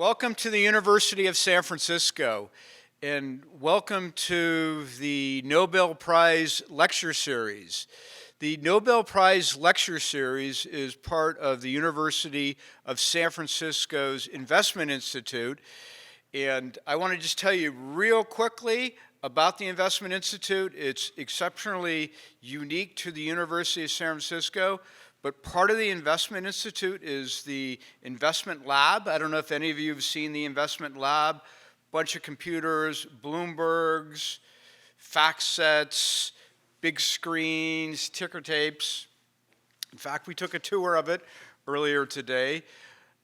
Welcome to the University of San Francisco, and welcome to the Nobel Prize Lecture Series. The Nobel Prize Lecture Series is part of the University of San Francisco's Investment Institute, and I want to just tell you real quickly about the Investment Institute. It's exceptionally unique to the University of San Francisco. But part of the Investment Institute is the Investment Lab. I don't know if any of you have seen the Investment Lab. Bunch of computers, Bloombergs, fax sets, big screens, ticker tapes. In fact, we took a tour of it earlier today.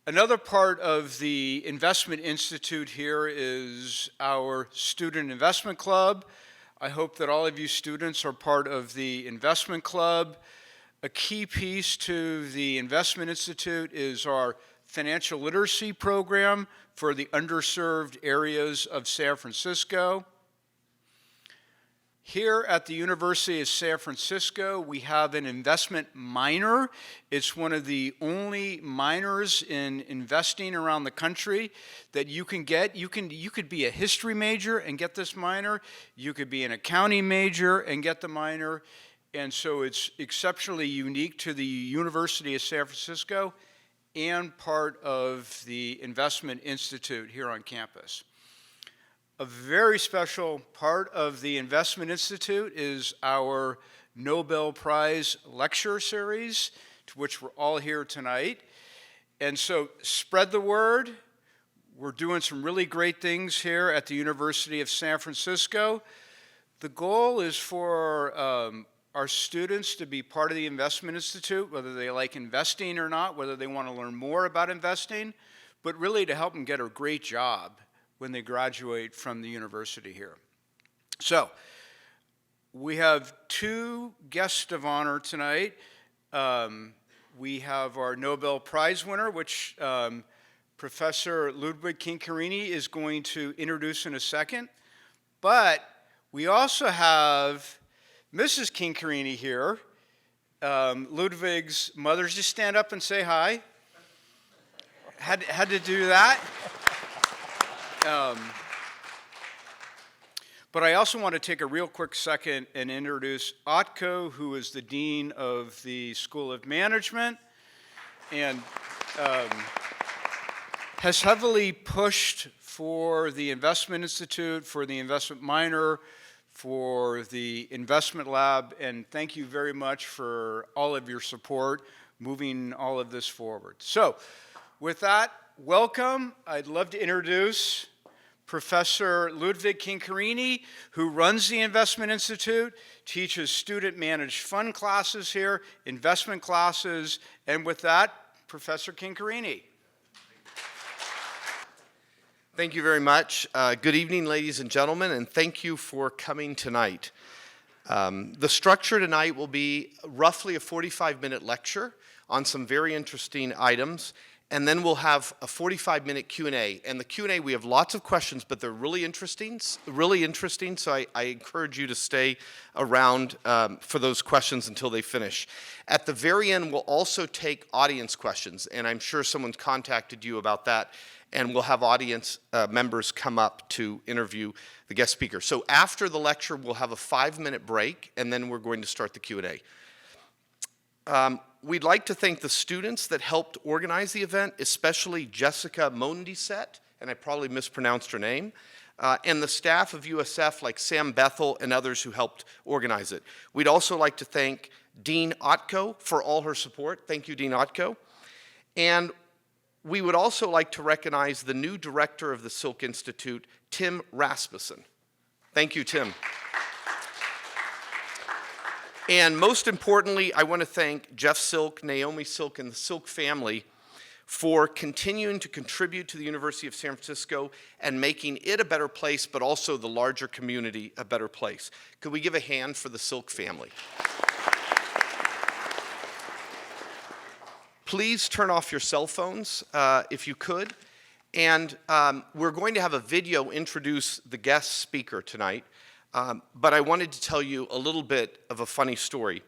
Another part of the Investment Institute here is our Student Investment Club. I hope that all of you students are part of the Investment Club. A key piece to the Investment Institute is our financial literacy program for the underserved areas of San Francisco. Here at the University of San Francisco, we have an investment minor. It's one of the only minors in investing around the country that you can get. You could be a history major and get this minor. You could be an accounting major and get the minor. And so it's exceptionally unique to the University of San Francisco and part of the Investment Institute here on campus. A very special part of the Investment Institute is our Nobel Prize Lecture Series, to which we're all here tonight. And so spread the word. We're doing some really great things here at the University of San Francisco. The goal is for our students to be part of the Investment Institute, whether they like investing or not, whether they want to learn more about investing, but really to help them get a great job when they graduate from the university here. So, we have two guests of honor tonight. We have our Nobel Prize winner, which Professor Ludwig Chincarini is going to introduce in a second. But we also have Mrs. Chincarini here, Ludwig's mother. Just stand up and say hi. Had to do that. But I also want to take a real quick second and introduce Otko, who is the Dean of the School of Management and has heavily pushed for the Investment Institute, for the Investment Minor, for the Investment Lab, and thank you very much for all of your support moving all of this forward. So, with that, welcome. I'd love to introduce Professor Ludwig Chincarini, who runs the Investment Institute, teaches student-managed fund classes here, investment classes, and with that, Professor Chincarini. Thank you very much. Good evening, ladies and gentlemen, and thank you for coming tonight. The structure tonight will be roughly a 45-minute lecture on some very interesting items, and then we'll have a 45-minute Q&A. And the Q&A, we have lots of questions, but they're really interesting, so I encourage you to stay around for those questions until they finish. At the very end, we'll also take audience questions, and I'm sure someone's contacted you about that, and we'll have audience members come up to interview the guest speaker. So after the lecture, we'll have a 5-minute break, and then we're going to start the Q&A. We'd like to thank the students that helped organize the event, especially Jessica Mondiset, and I probably mispronounced her name, and the staff of USF like Sam Bethel and others who helped organize it. We'd also like to thank Dean Otko for all her support. Thank you, Dean Otko. And we would also like to recognize the new director of the Silk Institute, Tim Rasmussen. Thank you, Tim. And most importantly, I want to thank Jeff Silk, Naomi Silk, and the Silk family for continuing to contribute to the University of San Francisco and making it a better place, but also the larger community a better place. Could we give a hand for the Silk family? Please turn off your cell phones if you could. And we're going to have a video introduce the guest speaker tonight. But I wanted to tell you a little bit of a funny story.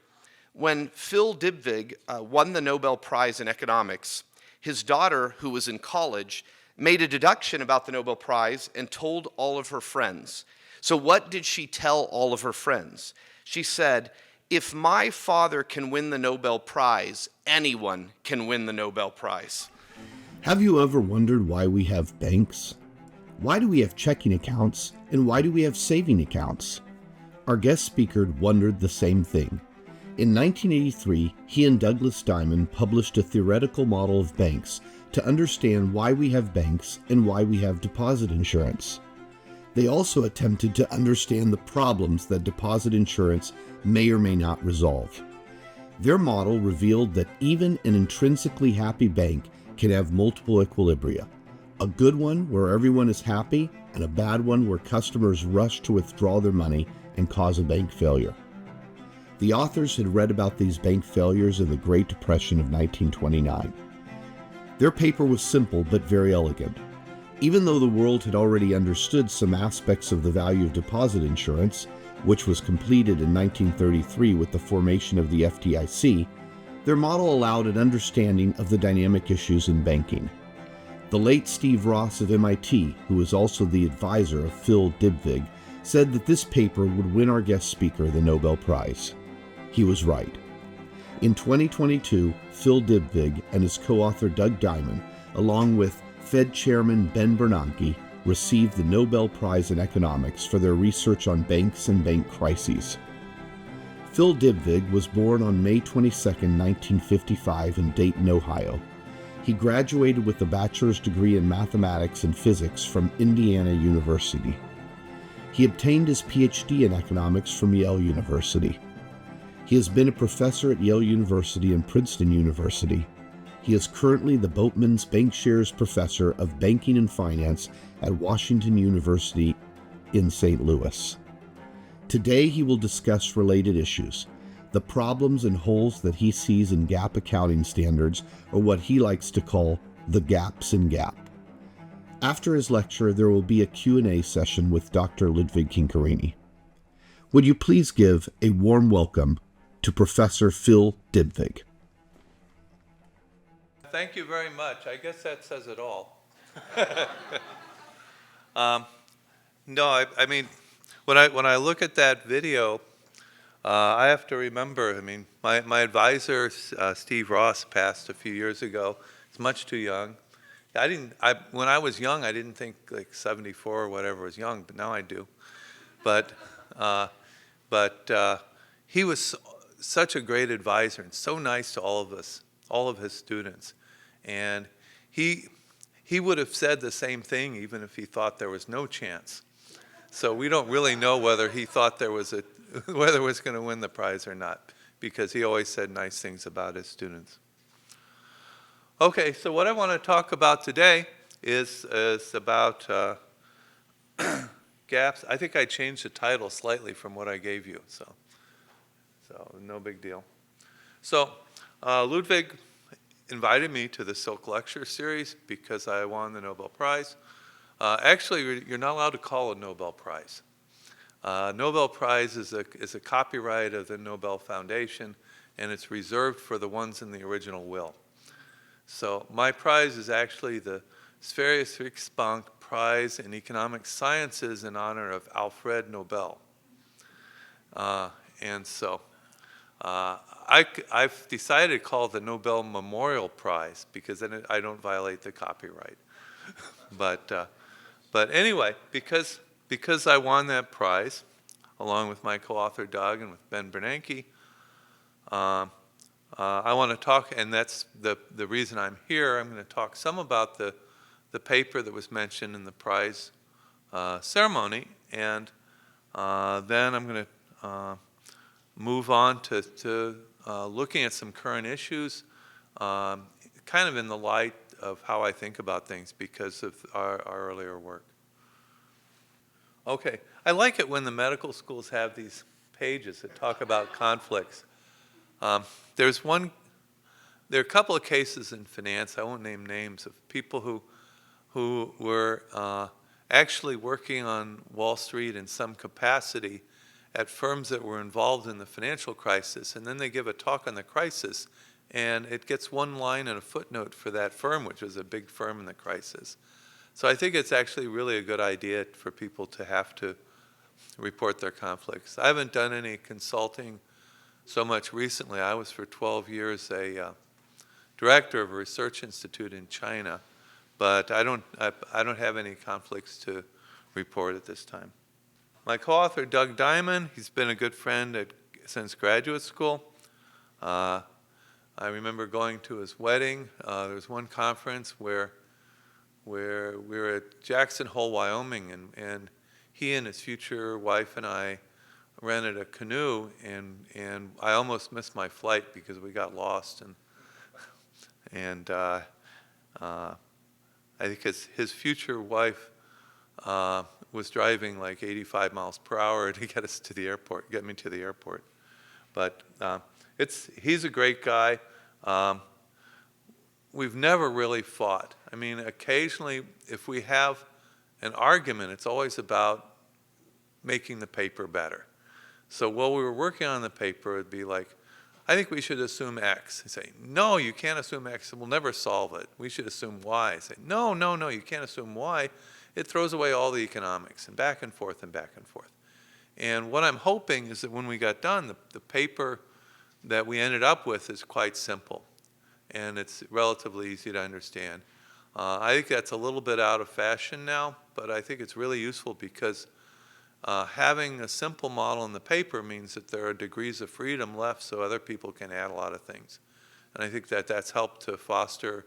When Phil Dybvig won the Nobel Prize in economics, his daughter, who was in college, made a deduction about the Nobel Prize and told all of her friends. So what did she tell all of her friends? She said, if my father can win the Nobel Prize, anyone can win the Nobel Prize. Have you ever wondered why we have banks? Why do we have checking accounts, and why do we have saving accounts? Our guest speaker wondered the same thing. In 1983, he and Douglas Diamond published a theoretical model of banks to understand why we have banks and why we have deposit insurance. They also attempted to understand the problems that deposit insurance may or may not resolve. Their model revealed that even an intrinsically happy bank can have multiple equilibria. A good one where everyone is happy, and a bad one where customers rush to withdraw their money and cause a bank failure. The authors had read about these bank failures in the Great Depression of 1929. Their paper was simple but very elegant. Even though the world had already understood some aspects of the value of deposit insurance, which was completed in 1933 with the formation of the FDIC, their model allowed an understanding of the dynamic issues in banking. The late Steve Ross of MIT, who was also the advisor of Phil Dybvig, said that this paper would win our guest speaker the Nobel Prize. He was right. In 2022, Phil Dybvig and his co-author Doug Diamond, along with Fed Chairman Ben Bernanke, received the Nobel Prize in Economics for their research on banks and bank crises. Phil Dybvig was born on May 22, 1955 in Dayton, Ohio. He graduated with a bachelor's degree in mathematics and physics from Indiana University. He obtained his PhD in economics from Yale University. He has been a professor at Yale University and Princeton University. He is currently the Boatman's Bankshares Professor of Banking and Finance at Washington University in St. Louis. Today he will discuss related issues, the problems and holes that he sees in GAAP accounting standards, or what he likes to call the gaps in GAAP. After his lecture, there will be a Q&A session with Dr. Ludwig Chincarini. Would you please give a warm welcome to Professor Phil Dybvig. Thank you very much. I guess that says it all. No, I mean, when I look at that video, I have to remember, I mean, my advisor, Steve Ross, passed a few years ago. He's much too young. When I was young, I didn't think like 74 or whatever was young, but now I do. But he was such a great advisor and so nice to all of us, all of his students. And he would have said the same thing even if he thought there was no chance. So we don't really know whether he thought there was whether he was going to win the prize or not, because he always said nice things about his students. Okay, so what I want to talk about today is about gaps. I think I changed the title slightly from what I gave you, so no big deal. So Ludwig invited me to the Silk Lecture Series because I won the Nobel Prize. Actually, you're not allowed to call a Nobel Prize. Nobel Prize is a copyright of the Nobel Foundation, and it's reserved for the ones in the original will. So my prize is actually the Sverige Prize in Economic Sciences in honor of Alfred Nobel. And so I've decided to call it the Nobel Memorial Prize because then I don't violate the copyright. But anyway, because I won that prize, along with my co-author Doug and with Ben Bernanke, I want to talk, and that's the reason I'm here. I'm going to talk some about the paper that was mentioned in the prize ceremony, and then I'm going to move on to looking at some current issues, kind of in the light of how I think about things because of our earlier work. Okay, I like it when the medical schools have these pages that talk about conflicts. There are a couple of cases in finance, I won't name names, of people who were actually working on Wall Street in some capacity at firms that were involved in the financial crisis, and then they give a talk on the crisis, and it gets one line and a footnote for that firm, which was a big firm in the crisis. So I think it's actually really a good idea for people to have to report their conflicts. I haven't done any consulting so much recently. I was for 12 years a director of a research institute in China, but I don't have any conflicts to report at this time. My co-author, Doug Diamond, he's been a good friend since graduate school. I remember going to his wedding. There was one conference where we were at Jackson Hole, Wyoming, and he and his future wife and I rented a canoe, and I almost missed my flight because we got lost. And I think his future wife was driving like 85 miles per hour to get us to the airport, get me to the airport. But he's a great guy. We've never really fought. I mean, occasionally, if we have an argument, it's always about making the paper better. So while we were working on the paper, it'd be like, I think we should assume X. He'd say, no, you can't assume X. We'll never solve it. We should assume Y. I'd say, no, you can't assume Y. It throws away all the economics, and back and forth and back and forth. And what I'm hoping is that when we got done, the paper that we ended up with is quite simple, and it's relatively easy to understand. I think that's a little bit out of fashion now, but I think it's really useful because having a simple model in the paper means that there are degrees of freedom left so other people can add a lot of things. And I think that that's helped to foster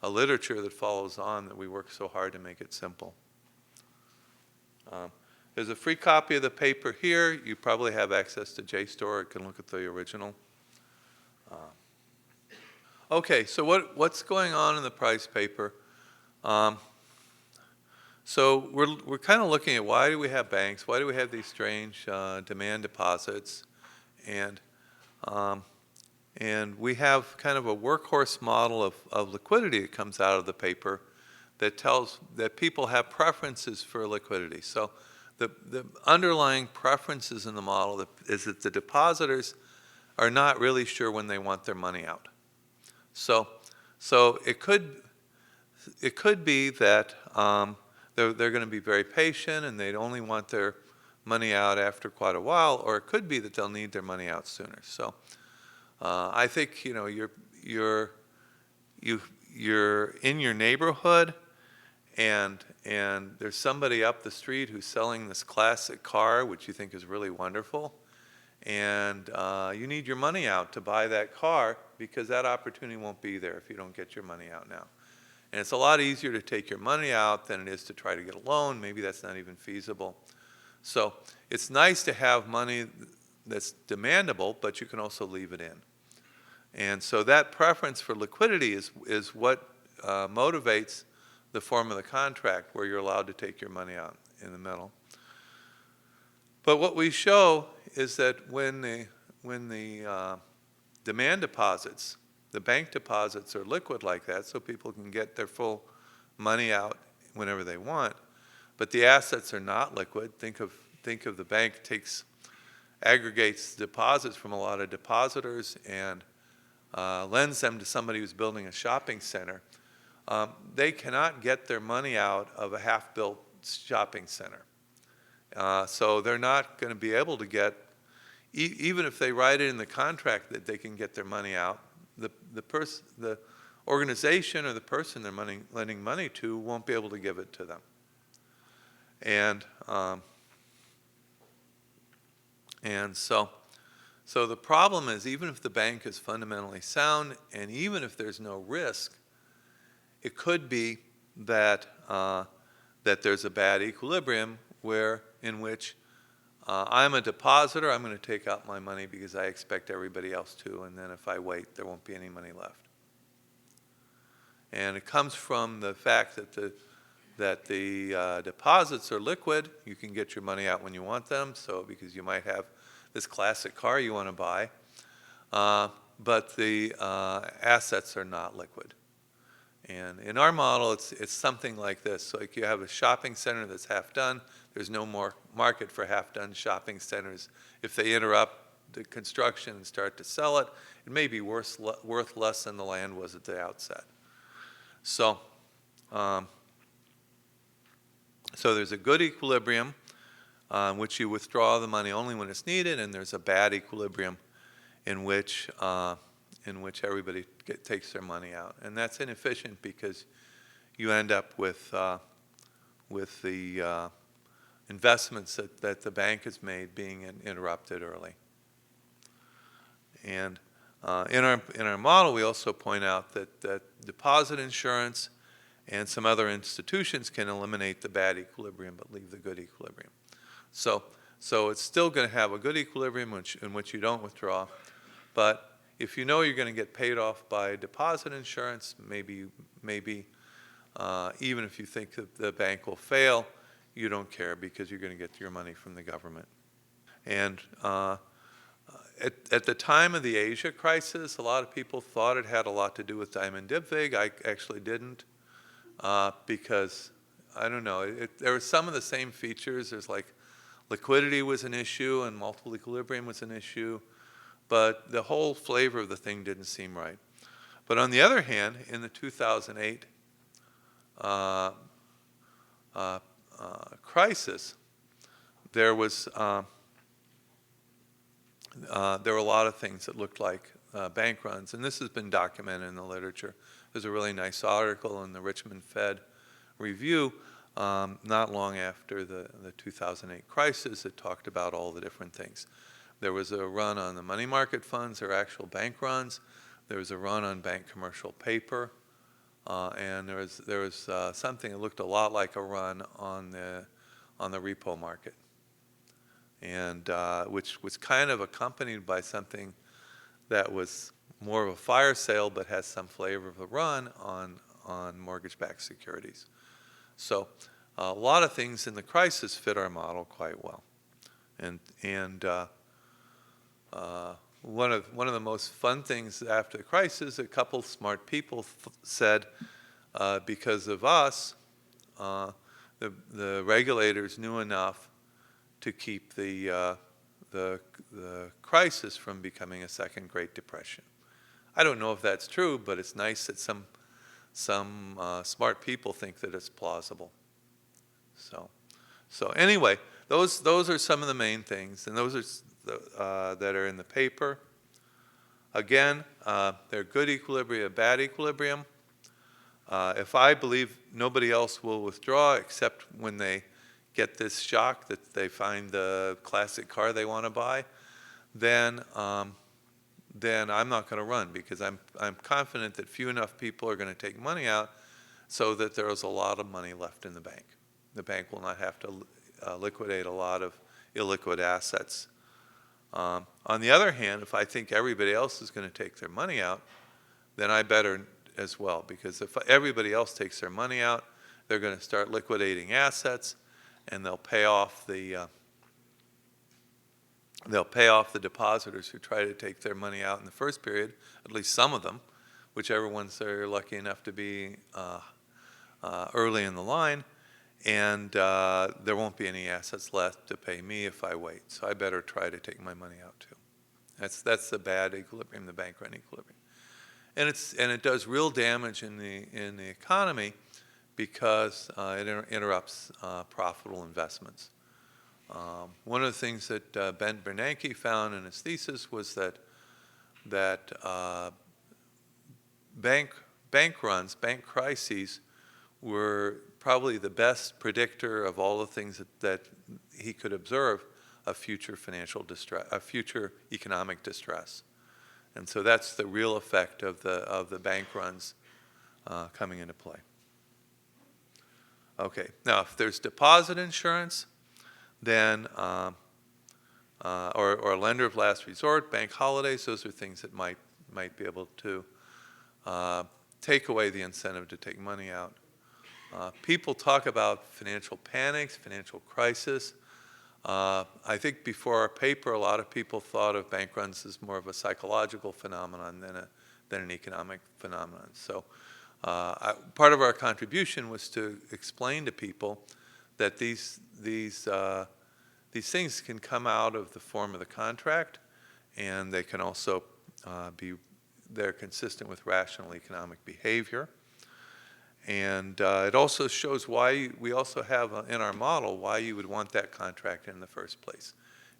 a literature that follows on that we work so hard to make it simple. There's a free copy of the paper here. You probably have access to JSTOR. You can look at the original. Okay, so what's going on in the price paper? So we're kind of looking at why do we have banks? Why do we have these strange demand deposits? And we have kind of a workhorse model of liquidity that comes out of the paper that tells that people have preferences for liquidity. So the underlying preferences in the model is that the depositors are not really sure when they want their money out. So it could be that they're going to be very patient and they'd only want their money out after quite a while, or it could be that they'll need their money out sooner. So I think you're in your neighborhood, and there's somebody up the street who's selling this classic car, which you think is really wonderful, and you need your money out to buy that car because that opportunity won't be there if you don't get your money out now. And it's a lot easier to take your money out than it is to try to get a loan. Maybe that's not even feasible. So it's nice to have money that's demandable, but you can also leave it in. And so that preference for liquidity is what motivates the form of the contract where you're allowed to take your money out in the middle. But what we show is that when the demand deposits, the bank deposits are liquid like that, so people can get their full money out whenever they want, but the assets are not liquid. Think of the bank aggregates deposits from a lot of depositors and lends them to somebody who's building a shopping center. They cannot get their money out of a half-built shopping center. So they're not going to be able to get, even if they write it in the contract that they can get their money out, the organization or the person they're lending money to won't be able to give it to them. And so the problem is, even if the bank is fundamentally sound and even if there's no risk, it could be that there's a bad equilibrium in which I'm a depositor, I'm going to take out my money because I expect everybody else to, and then if I wait, there won't be any money left. And it comes from the fact that the deposits are liquid. You can get your money out when you want them, so because you might have this classic car you want to buy, but the assets are not liquid. And in our model, it's something like this. So like you have a shopping center that's half done. There's no more market for half-done shopping centers. If they interrupt the construction and start to sell it, it may be worth less than the land was at the outset. So So there's a good equilibrium in which you withdraw the money only when it's needed, and there's a bad equilibrium in which everybody takes their money out. And that's inefficient because you end up with the investments that the bank has made being interrupted early. And in our model, we also point out that deposit insurance and some other institutions can eliminate the bad equilibrium but leave the good equilibrium. So it's still going to have a good equilibrium in which you don't withdraw, but if you know you're going to get paid off by deposit insurance, maybe even if you think that the bank will fail, you don't care because you're going to get your money from the government. And at the time of the Asia crisis, a lot of people thought it had a lot to do with Dybvig. I actually didn't, because, I don't know, there were some of the same features. There's like liquidity was an issue and multiple equilibrium was an issue, but the whole flavor of the thing didn't seem right. But on the other hand, in the 2008 crisis, there were a lot of things that looked like bank runs, and this has been documented in the literature. There's a really nice article in the Richmond Fed Review not long after the 2008 crisis that talked about all the different things. There was a run on the money market funds, or actual bank runs. There was a run on bank commercial paper, and there was something that looked a lot like a run on the repo market, and which was kind of accompanied by something that was more of a fire sale but has some flavor of a run on mortgage-backed securities. So a lot of things in the crisis fit our model quite well. And one of the most fun things after the crisis, a couple smart people said, because of us, the regulators knew enough to keep the crisis from becoming a second Great Depression. I don't know if that's true, but it's nice that some smart people think that it's plausible. So anyway, those are some of the main things, and those are that are in the paper. Again, they're good equilibrium, bad equilibrium. If I believe nobody else will withdraw except when they get this shock that they find the classic car they want to buy, then I'm not going to run, because I'm confident that few enough people are going to take money out so that there is a lot of money left in the bank. The bank will not have to liquidate a lot of illiquid assets. On the other hand, if I think everybody else is going to take their money out, then I better as well, because if everybody else takes their money out, they're going to start liquidating assets, and they'll pay off the depositors who try to take their money out in the first period, at least some of them, whichever ones are lucky enough to be early in the line, and there won't be any assets left to pay me if I wait. So I better try to take my money out too. That's the bad equilibrium, the bank run equilibrium, and it does real damage in the economy because it interrupts profitable investments. One of the things that Ben Bernanke found in his thesis was that bank runs, bank crises, were probably the best predictor of all the things that he could observe of future financial distress, of future economic distress. And so that's the real effect of the bank runs coming into play. Okay, now if there's deposit insurance, then or a lender of last resort, bank holidays, those are things that might be able to take away the incentive to take money out. People talk about financial panics, financial crisis. I think before our paper, a lot of people thought of bank runs as more of a psychological phenomenon than an economic phenomenon. So part of our contribution was to explain to people that these things can come out of the form of the contract, and they can also they're consistent with rational economic behavior. And it also shows why we also have in our model why you would want that contract in the first place,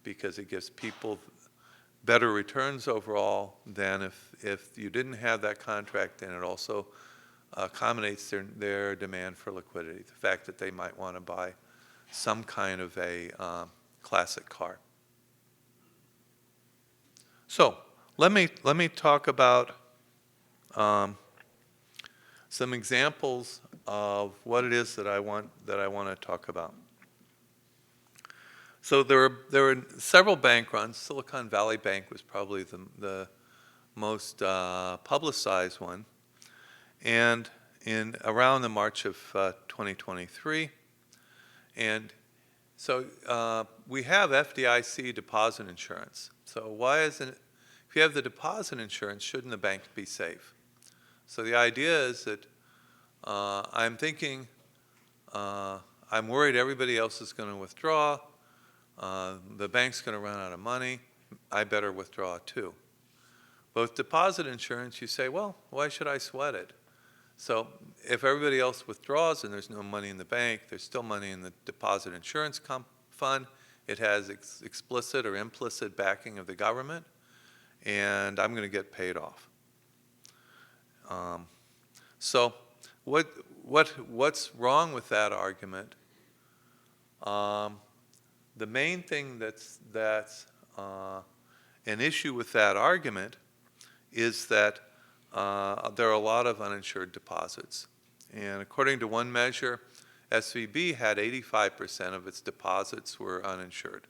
because it gives people better returns overall than if you didn't have that contract, and it also accommodates their demand for liquidity, the fact that they might want to buy some kind of a classic car. So let me talk about some examples of what it is that I want to talk about. So there were several bank runs. Silicon Valley Bank was probably the most publicized one, and in around the March of 2023, and so we have FDIC deposit insurance. So why isn't it, if you have the deposit insurance, shouldn't the bank be safe? So the idea is that I'm thinking, I'm worried everybody else is going to withdraw. The bank's going to run out of money. I better withdraw too. But with deposit insurance, you say, well, why should I sweat it? So if everybody else withdraws and there's no money in the bank, there's still money in the deposit insurance fund. It has explicit or implicit backing of the government, and I'm going to get paid off. So what's wrong with that argument? The main thing that's an issue with that argument is that there are a lot of uninsured deposits. And according to one measure, SVB had 85% of its deposits were uninsured.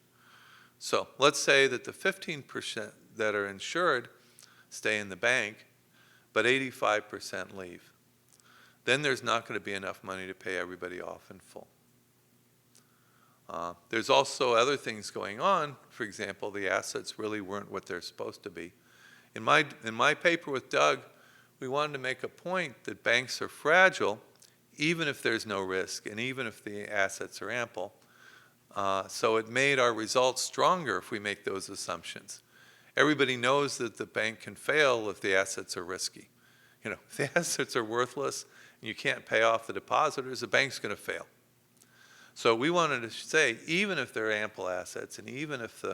So let's say that the 15% that are insured stay in the bank, but 85% leave. Then there's not going to be enough money to pay everybody off in full. There's also other things going on. For example, the assets really weren't what they're supposed to be. In my paper with Doug, we wanted to make a point that banks are fragile, even if there's no risk, and even if the assets are ample. So it made our results stronger if we make those assumptions. Everybody knows that the bank can fail if the assets are risky. You know, if the assets are worthless and you can't pay off the depositors, the bank's going to fail. So we wanted to say, even if there are ample assets and even if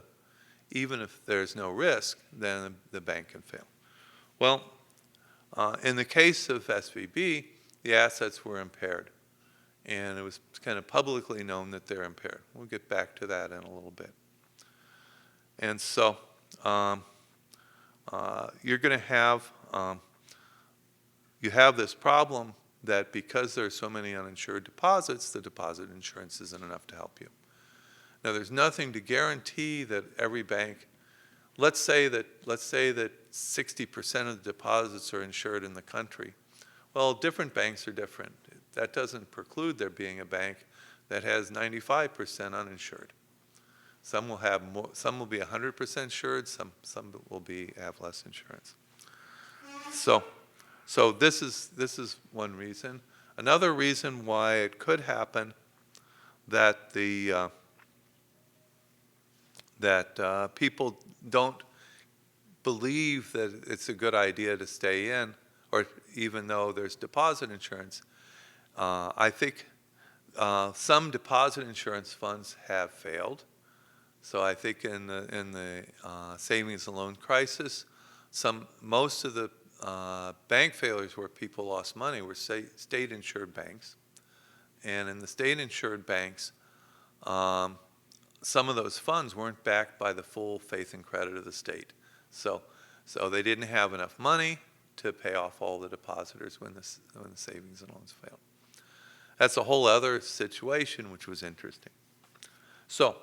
there's no risk, then the bank can fail. Well, in the case of SVB, the assets were impaired, and it was kind of publicly known that they're impaired. We'll get back to that in a little bit. And so you're going to have you have this problem that because there are so many uninsured deposits, the deposit insurance isn't enough to help you. Now, there's nothing to guarantee that every bank, let's say that 60% of the deposits are insured in the country. Well, different banks are different. That doesn't preclude there being a bank that has 95% uninsured. Some will have more, some will be 100% insured, some will have less insurance. So this is one reason. Another reason why it could happen that people don't believe that it's a good idea to stay in, or even though there's deposit insurance. I think some deposit insurance funds have failed. So I think in the savings and loan crisis, most of the bank failures where people lost money were state-insured banks. And in the state-insured banks, some of those funds weren't backed by the full faith and credit of the state. So they didn't have enough money to pay off all the depositors when the savings and loans failed. That's a whole other situation which was interesting. So,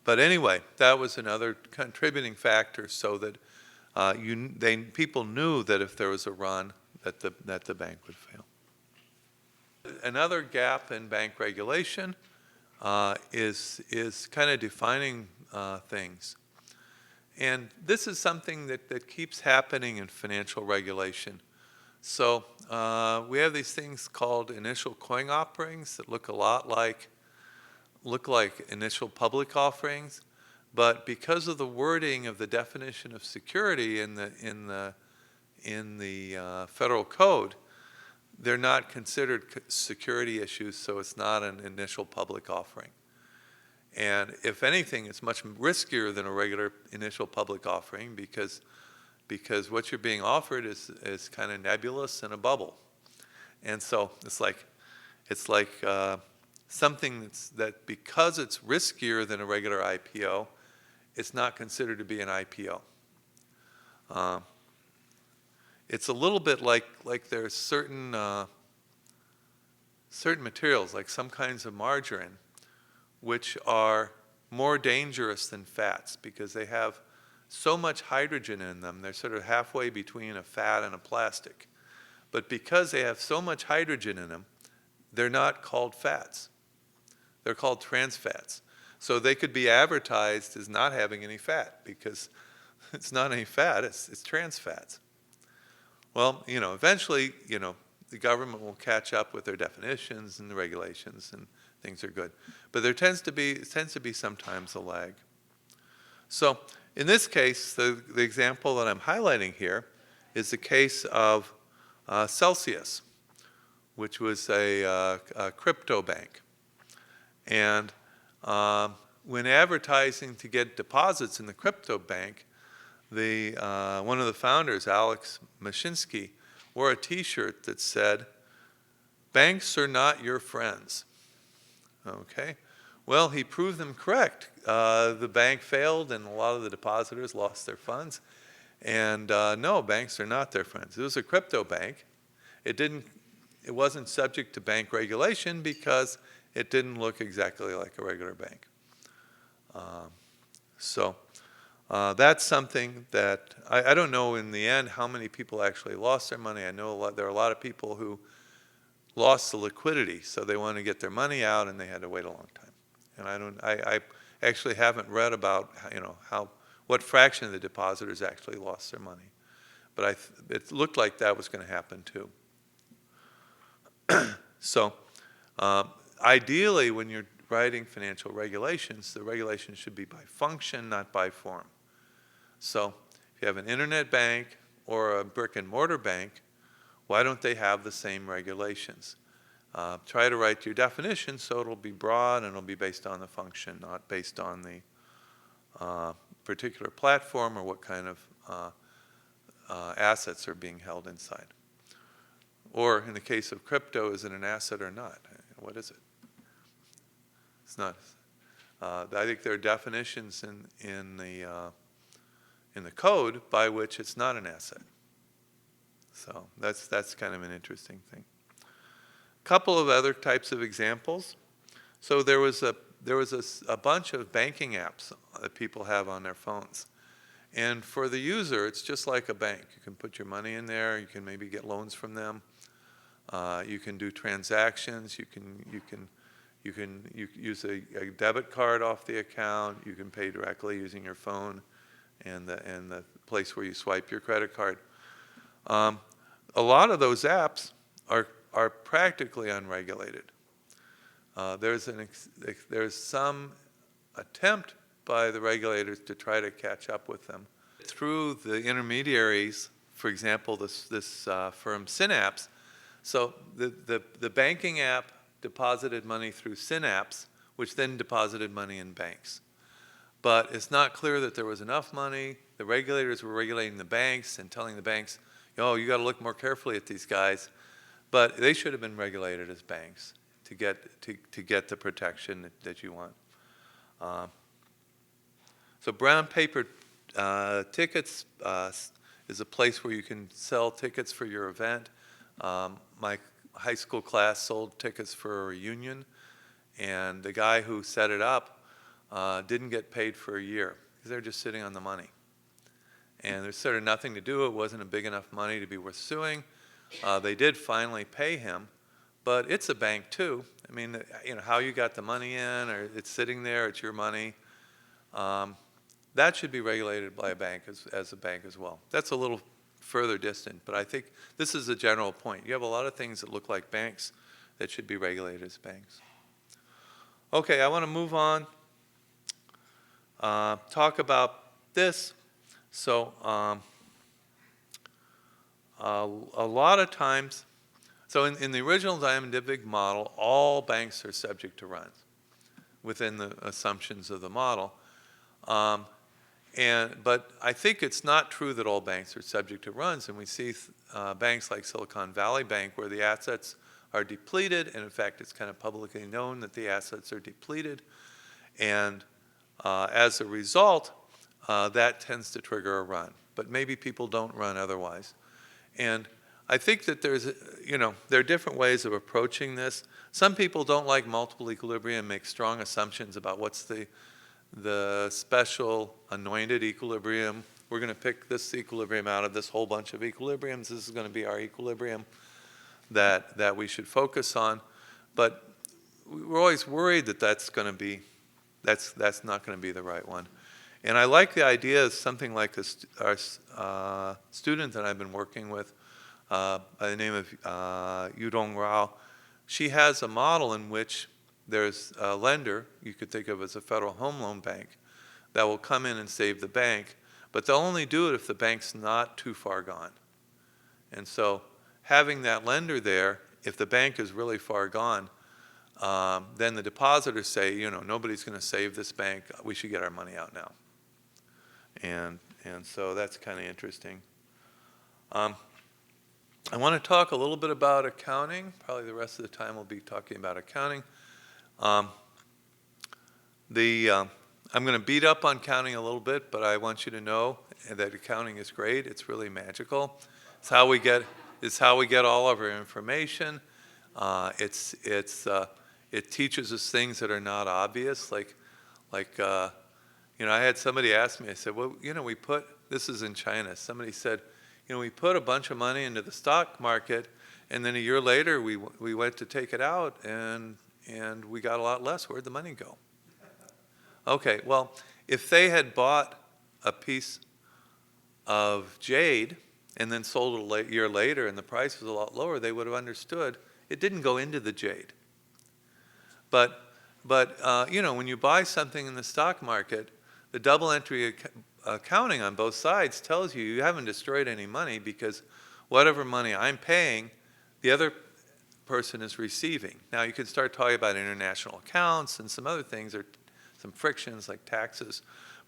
but anyway, that was another contributing factor so that people knew that if there was a run, that the bank would fail. Another gap in bank regulation is kind of defining things. And this is something that keeps happening in financial regulation. So we have these things called initial coin offerings that look a lot like initial public offerings, but because of the wording of the definition of security in in the federal code, they're not considered security issues, so it's not an initial public offering. And if anything, it's much riskier than a regular initial public offering because what you're being offered is kind of nebulous in a bubble. And so it's like something that because it's riskier than a regular IPO, it's not considered to be an IPO. It's a little bit like there's certain materials, like some kinds of margarine, which are more dangerous than fats because they have so much hydrogen in them. They're sort of halfway between a fat and a plastic. But because they have so much hydrogen in them, they're not called fats. They're called trans fats. So they could be advertised as not having any fat because it's not any fat, it's trans fats. Well, eventually, the government will catch up with their definitions and the regulations, and things are good. But there tends to be sometimes a lag. So in this case, the example that I'm highlighting here is the case of Celsius, which was a crypto bank. And when advertising to get deposits in the crypto bank, one of the founders, Alex Mashinsky, wore a T-shirt that said, "Banks are not your friends." Okay. Well, he proved them correct. The bank failed, and a lot of the depositors lost their funds. And no, banks are not their friends. It was a crypto bank. It wasn't subject to bank regulation because it didn't look exactly like a regular bank. So that's something that I don't know in the end how many people actually lost their money. I know there are a lot of people who lost the liquidity, so they wanted to get their money out and they had to wait a long time. And I actually haven't read about what fraction of the depositors actually lost their money, but it looked like that was going to happen too. So ideally, when you're writing financial regulations, the regulations should be by function, not by form. So if you have an internet bank or a brick and mortar bank, why don't they have the same regulations? Try to write your definition so it'll be broad and it'll be based on the function, not based on the particular platform or what kind of assets are being held inside. Or in the case of crypto, is it an asset or not? What is it? It's not. I think there are definitions in the code by which it's not an asset. So that's kind of an interesting thing. A couple of other types of examples. So there was a bunch of banking apps that people have on their phones. And for the user, it's just like a bank. You can put your money in there. You can maybe get loans from them. You can do transactions. You can use a debit card off the account. You can pay directly using your phone and the place where you swipe your credit card. A lot of those apps are practically unregulated. There's some attempt by the regulators to try to catch up with them through the intermediaries. For example, this firm Synapse. So the banking app deposited money through Synapse, which then deposited money in banks. But it's not clear that there was enough money. The regulators were regulating the banks and telling the banks, "Oh, you got to look more carefully at these guys." But they should have been regulated as banks to get the protection that you want. So brown paper tickets is a place where you can sell tickets for your event. My high school class sold tickets for a reunion, and the guy who set it up didn't get paid for a year because they're just sitting on the money. And there's sort of nothing to do. It wasn't a big enough money to be worth suing. They did finally pay him, but it's a bank too. I mean, how you got the money in, or it's sitting there, it's your money. That should be regulated by a bank as a bank as well. That's a little further distant, but I think this is a general point. You have a lot of things that look like banks that should be regulated as banks. Okay, I want to move on, talk about this. So a lot of times, so in the original Dybvig model, all banks are subject to runs within the assumptions of the model. But I think it's not true that all banks are subject to runs, and we see banks like Silicon Valley Bank where the assets are depleted, and in fact it's kind of publicly known that the assets are depleted, and as a result, that tends to trigger a run. But maybe people don't run otherwise. And I think that there are different ways of approaching this. Some people don't like multiple equilibrium, make strong assumptions about what's the special anointed equilibrium. We're going to pick this equilibrium out of this whole bunch of equilibriums. This is going to be our equilibrium that we should focus on. But we're always worried that that's not going to be the right one. And I like the idea of something like our student that I've been working with by the name of Yudong Rao. She has a model in which there's a lender, you could think of as a federal home loan bank, that will come in and save the bank, but they'll only do it if the bank's not too far gone. And so having that lender there, if the bank is really far gone, then the depositors say, nobody's going to save this bank, we should get our money out now. And so that's kind of interesting. I want to talk a little bit about accounting. Probably the rest of the time we'll be talking about accounting. I'm going to beat up on counting a little bit, but I want you to know that accounting is great. It's really magical. It's how we get all of our information. It teaches us things that are not obvious. I had somebody ask me. I said, well, this is in China. Somebody said, we put a bunch of money into the stock market, and then a year later we went to take it out, and we got a lot less. Where'd the money go? Okay, well, if they had bought a piece of jade and then sold it a year later and the price was a lot lower, they would have understood it didn't go into the jade. But when you buy something in the stock market, the double entry accounting on both sides tells you haven't destroyed any money, because whatever money I'm paying, the other person is receiving. Now you can start talking about international accounts and some other things, or some frictions like taxes,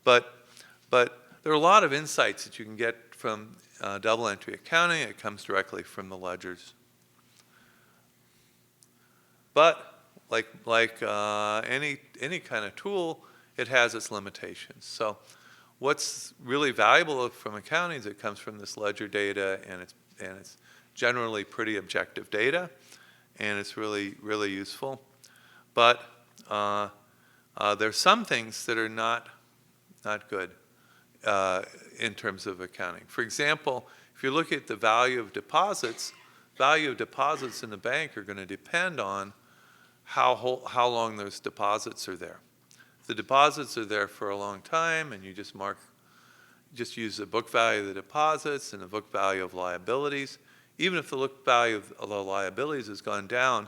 but there are a lot of insights that you can get from double entry accounting. It comes directly from the ledgers. But like any kind of tool, it has its limitations. So what's really valuable from accounting is it comes from this ledger data, and it's generally pretty objective data, and it's really, really useful. But there's some things that are not good in terms of accounting. For example, if you look at the value of deposits in the bank are going to depend on how long those deposits are there. If the deposits are there for a long time, and you just use the book value of the deposits and the book value of liabilities, even if the book value of the liabilities has gone down,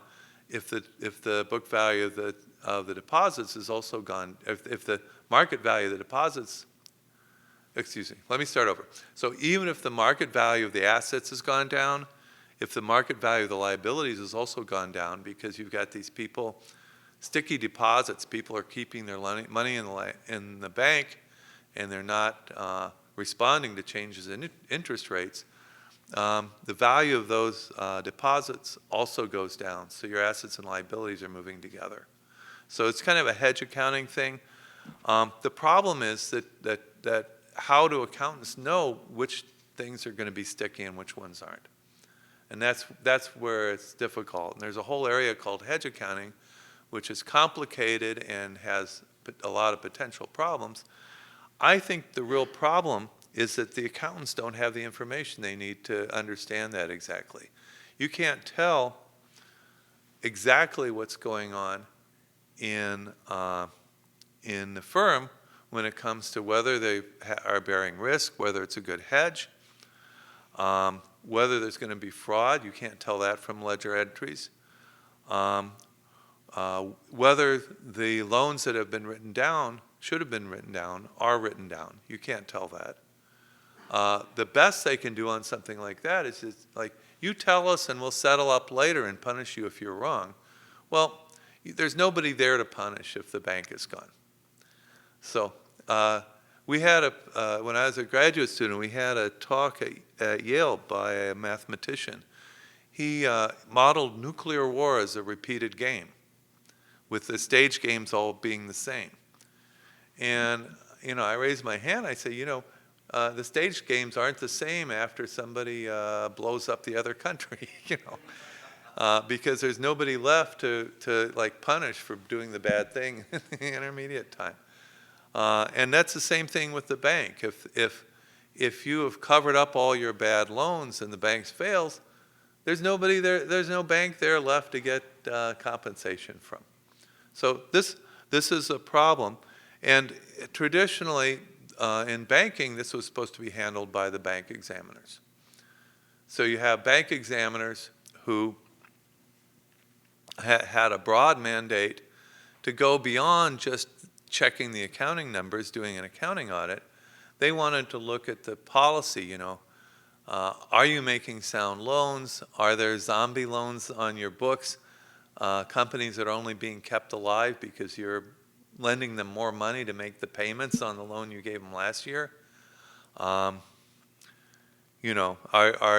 if the book value of the deposits has also gone, if the market value of the deposits, let me start over. So even if the market value of the assets has gone down, if the market value of the liabilities has also gone down, because you've got these people, sticky deposits, people are keeping their money in the bank, and they're not responding to changes in interest rates, the value of those deposits also goes down. So your assets and liabilities are moving together. So it's kind of a hedge accounting thing. The problem is that how do accountants know which things are going to be sticky and which ones aren't? And that's where it's difficult. And there's a whole area called hedge accounting, which is complicated and has a lot of potential problems. I think the real problem is that the accountants don't have the information they need to understand that exactly. You can't tell exactly what's going on in the firm when it comes to whether they are bearing risk, whether it's a good hedge, whether there's going to be fraud. You can't tell that from ledger entries. Whether the loans that have been written down, should have been written down, are written down. You can't tell that. The best they can do on something like that is just like, you tell us and we'll settle up later and punish you if you're wrong. Well, there's nobody there to punish if the bank is gone. So we had when I was a graduate student, we had a talk at Yale by a mathematician. He modeled nuclear war as a repeated game, with the stage games all being the same. And, I raised my hand, I say, the stage games aren't the same after somebody blows up the other country, because there's nobody left to like punish for doing the bad thing in the intermediate time. And that's the same thing with the bank. If you have covered up all your bad loans and the bank fails, there's nobody there. There's no bank there left to get compensation from. So this is a problem. And traditionally, in banking, this was supposed to be handled by the bank examiners. So you have bank examiners who had a broad mandate to go beyond just checking the accounting numbers, doing an accounting audit. They wanted to look at the policy, are you making sound loans? Are there zombie loans on your books? Companies that are only being kept alive because you're lending them more money to make the payments on the loan you gave them last year? Are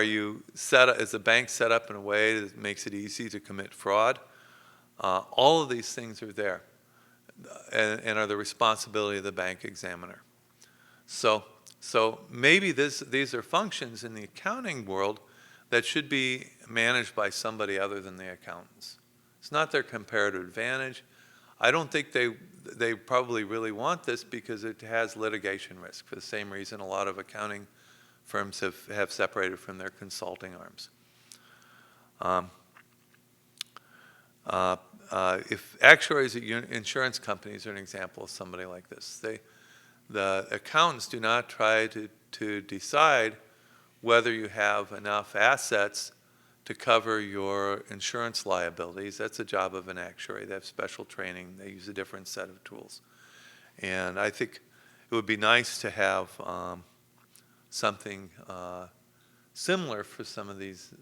you is the bank set up in a way that makes it easy to commit fraud? All of these things are there and are the responsibility of the bank examiner. So maybe these are functions in the accounting world that should be managed by somebody other than the accountants. It's not their comparative advantage. I don't think they probably really want this because it has litigation risk, for the same reason a lot of accounting firms have separated from their consulting arms. If actuaries at insurance companies are an example of somebody like this, the accountants do not try to decide whether you have enough assets to cover your insurance liabilities. That's the job of an actuary. They have special training. They use a different set of tools. And I think it would be nice to have something similar for some of these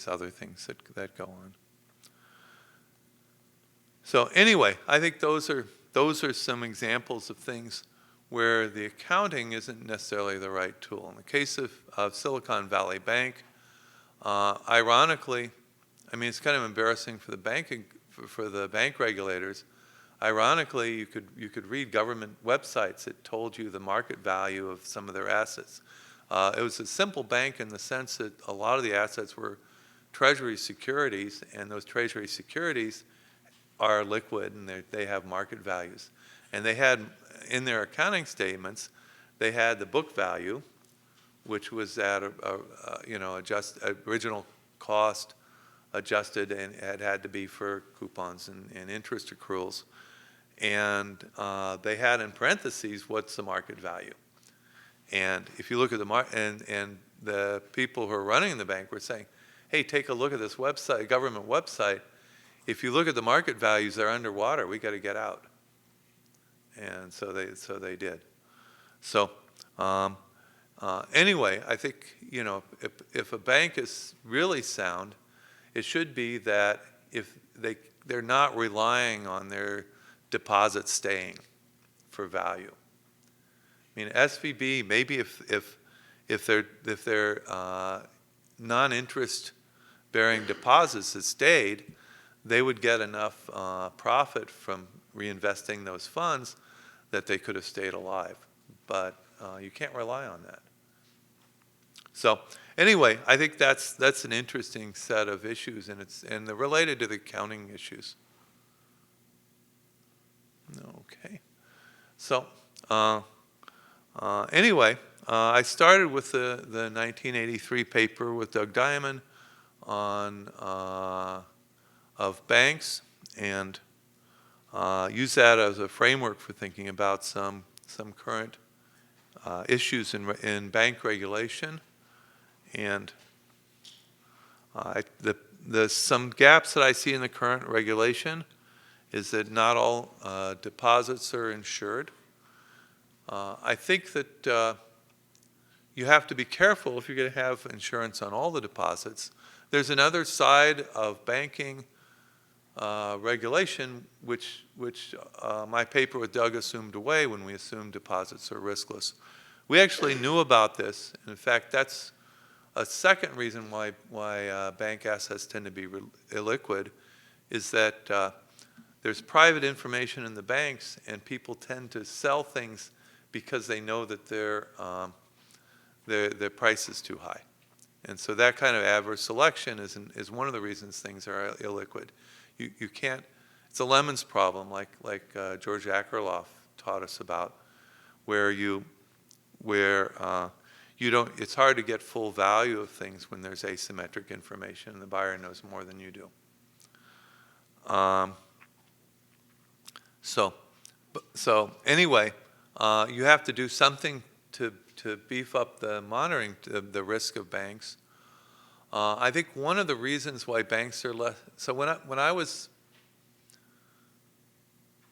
other things that go on. So anyway, I think those are some examples of things where the accounting isn't necessarily the right tool. In the case of Silicon Valley Bank, ironically, it's kind of embarrassing for the bank regulators. Ironically, you could read government websites that told you the market value of some of their assets. It was a simple bank in the sense that a lot of the assets were Treasury securities, and those Treasury securities are liquid and they have market values. And they had, in their accounting statements, they had the book value, which was at original cost adjusted, and it had to be for coupons and interest accruals. And they had in parentheses, what's the market value? And if you look at and the people who are running the bank were saying, hey, take a look at this website, government website. If you look at the market values, they're underwater. We got to get out. And so they did. So anyway, I think if a bank is really sound, it should be that if they're not relying on their deposits staying for value. SVB, maybe if their non-interest bearing deposits had stayed, they would get enough profit from reinvesting those funds that they could have stayed alive. But you can't rely on that. So anyway, I think that's an interesting set of issues, and they're related to the accounting issues. Okay. So anyway, I started with the 1983 paper with Doug Diamond on of banks, and use that as a framework for thinking about some current issues in bank regulation. And some gaps that I see in the current regulation is that not all deposits are insured. I think that you have to be careful if you're going to have insurance on all the deposits. There's another side of banking regulation, which my paper with Doug assumed away when we assumed deposits are riskless. We actually knew about this. And in fact, that's a second reason why bank assets tend to be illiquid, is that there's private information in the banks, and people tend to sell things because they know that their price is too high. And so that kind of adverse selection is one of the reasons things are illiquid. You can't, it's a lemons problem, like George Akerlof taught us about, where you don't, it's hard to get full value of things when there's asymmetric information and the buyer knows more than you do. So anyway, you have to do something to beef up the monitoring, the risk of banks. I think one of the reasons why banks are less,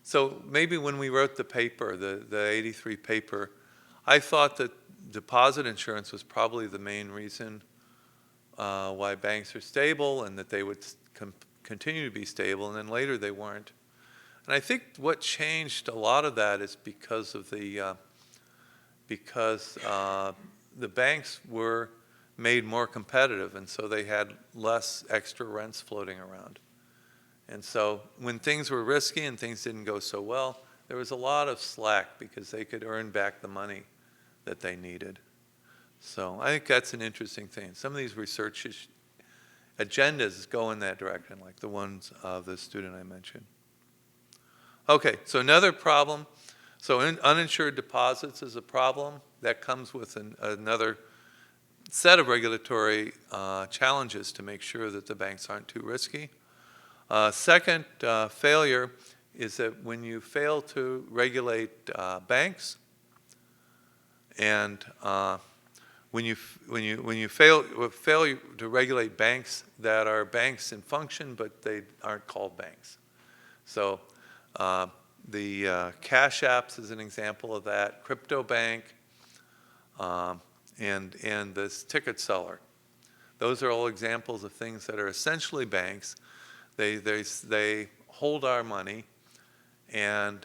so maybe when we wrote the paper, the 83 paper, I thought that deposit insurance was probably the main reason why banks are stable, and that they would continue to be stable, and then later they weren't. And I think what changed a lot of that is because of the banks were made more competitive, and so they had less extra rents floating around. And so when things were risky and things didn't go so well, there was a lot of slack because they could earn back the money that they needed. So I think that's an interesting thing. Some of these research agendas go in that direction, like the ones of the student I mentioned. Okay, so another problem. So uninsured deposits is a problem. That comes with another set of regulatory challenges to make sure that the banks aren't too risky. Second failure is that when you fail to regulate banks, and when you fail to regulate banks that are banks in function but they aren't called banks. So the Cash Apps is an example of that. Crypto Bank, and this ticket seller. Those are all examples of things that are essentially banks. They hold our money, and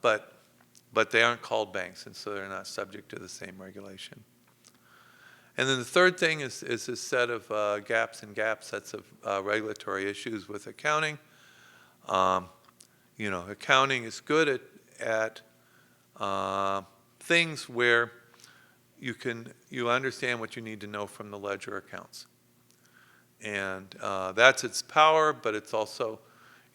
but they aren't called banks, and so they're not subject to the same regulation. And then the third thing is this set of sets of regulatory issues with accounting. Accounting is good at things where you understand what you need to know from the ledger accounts, and that's its power, but it's also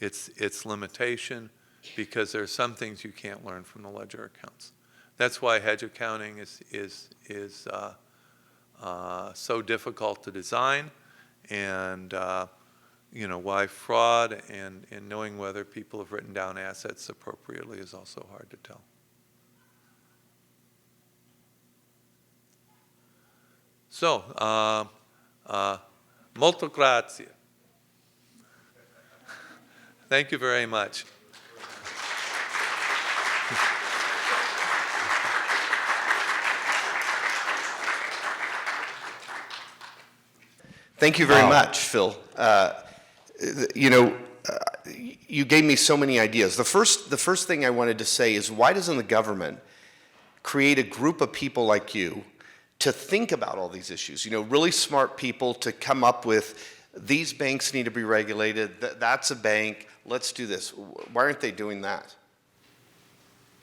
its limitation, because there are some things you can't learn from the ledger accounts. That's why hedge accounting is so difficult to design, and why fraud and knowing whether people have written down assets appropriately is also hard to tell. So, molto grazie. Thank you very much. Thank you very much, Phil. You gave me so many ideas. The first thing I wanted to say is, why doesn't the government create a group of people like you to think about all these issues? Really smart people to come up with, these banks need to be regulated, that's a bank, let's do this. Why aren't they doing that?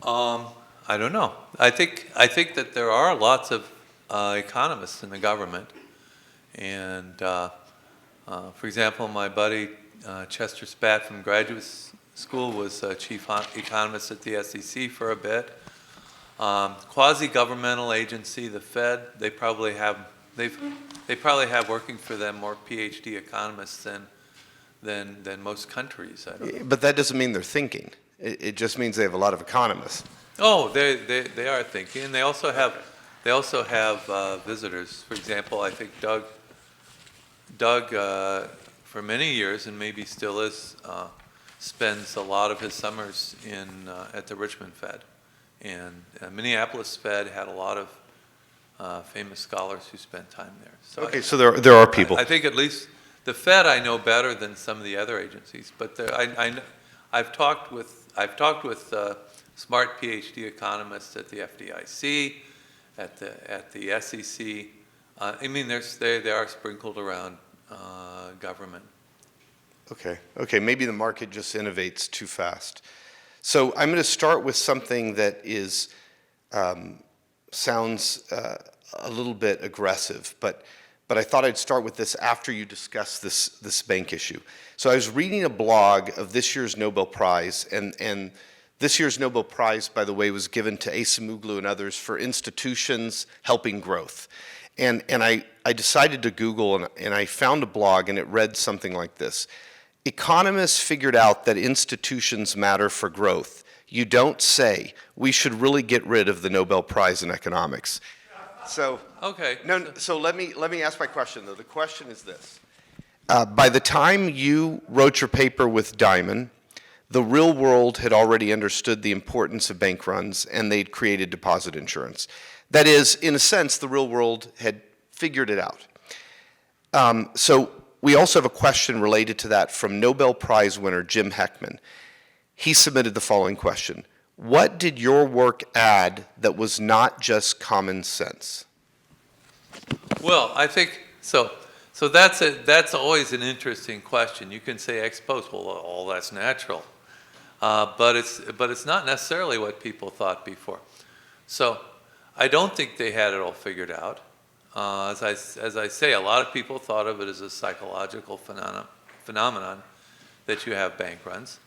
I don't know. I think that there are lots of economists in the government. And for example, my buddy Chester Spatt from graduate school was chief economist at the SEC for a bit. Quasi-governmental agency, the Fed, they probably have working for them more PhD economists than most countries. I don't know. But that doesn't mean they're thinking. It just means they have a lot of economists. Oh, they are thinking, and they also have visitors. For example, I think Doug, for many years, and maybe still is, spends a lot of his summers at the Richmond Fed. And Minneapolis Fed had a lot of famous scholars who spent time there. So Okay, so there are people. I think at least the Fed I know better than some of the other agencies, but I've talked with smart PhD economists at the FDIC, at the SEC. I mean, they are sprinkled around government. Okay, maybe the market just innovates too fast. So I'm going to start with something that is sounds a little bit aggressive, but I thought I'd start with this after you discuss this bank issue. So I was reading a blog of this year's Nobel Prize, and this year's Nobel Prize, by the way, was given to Acemoglu and others for institutions helping growth. And I decided to Google, and I found a blog, and it read something like this. Economists figured out that institutions matter for growth. You don't say, we should really get rid of the Nobel Prize in economics. So, Okay. so let me ask my question, though. The question is this. By the time you wrote your paper with Diamond, the real world had already understood the importance of bank runs, and they'd created deposit insurance. That is, in a sense, the real world had figured it out. So we also have a question related to that from Nobel Prize winner Jim Heckman. He submitted the following question. What did your work add that was not just common sense? Well, I think so. So that's always an interesting question. You can say ex post, well, all that's natural, but it's not necessarily what people thought before. So I don't think they had it all figured out. As I say, a lot of people thought of it as a psychological phenomenon that you have bank runs.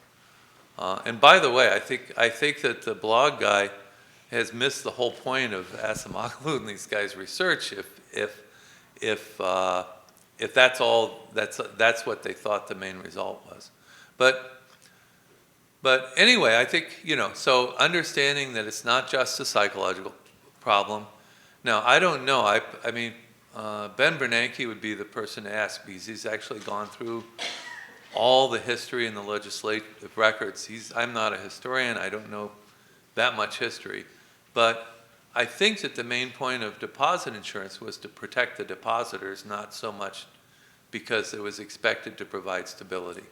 And by the way, I think that the blog guy has missed the whole point of Acemoglu and these guys' research. If that's what they thought the main result was, but anyway, I think so understanding that it's not just a psychological problem. Now I don't know. I mean, Ben Bernanke would be the person to ask because he's actually gone through all the history and the legislative records. I'm not a historian. I don't know that much history, but I think that the main point of deposit insurance was to protect the depositors, not so much because it was expected to provide stability.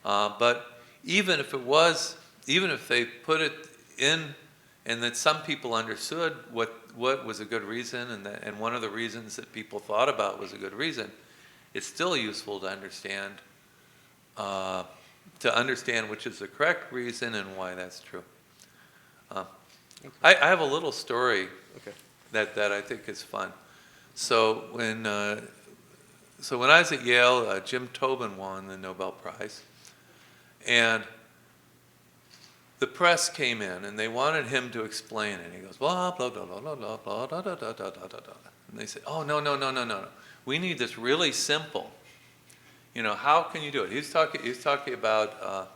But even if they put it in, and that some people understood what was a good reason, and one of the reasons that people thought about was a good reason, it's still useful to understand which is the correct reason and why that's true. I have a little story that I think is fun. So when I was at Yale, Jim Tobin won the Nobel Prize, and the press came in and they wanted him to explain it. He goes, blah, blah, blah, blah, blah, blah, blah, da, da, da, da, da, da. And they said, oh, no. We need this really simple. How can you do it? He was talking about,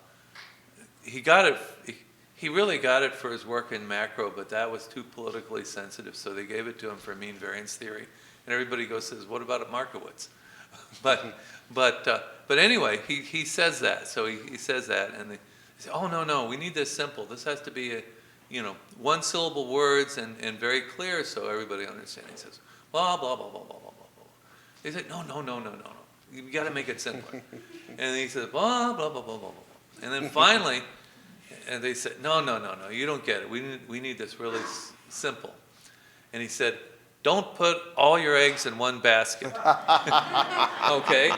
he really got it for his work in macro, but that was too politically sensitive, so they gave it to him for mean variance theory. And everybody says, what about at Markowitz? But anyway, he says that. So he says that, and they say, oh, no, we need this simple. This has to be one syllable words and very clear so everybody understands. He says, blah, blah, blah, blah, blah, blah, blah. They say, no. You got to make it simpler. And he says, blah, blah, blah, blah, blah, blah. And then finally, and they said, no, you don't get it. We need this really simple. And he said, don't put all your eggs in one basket. Okay?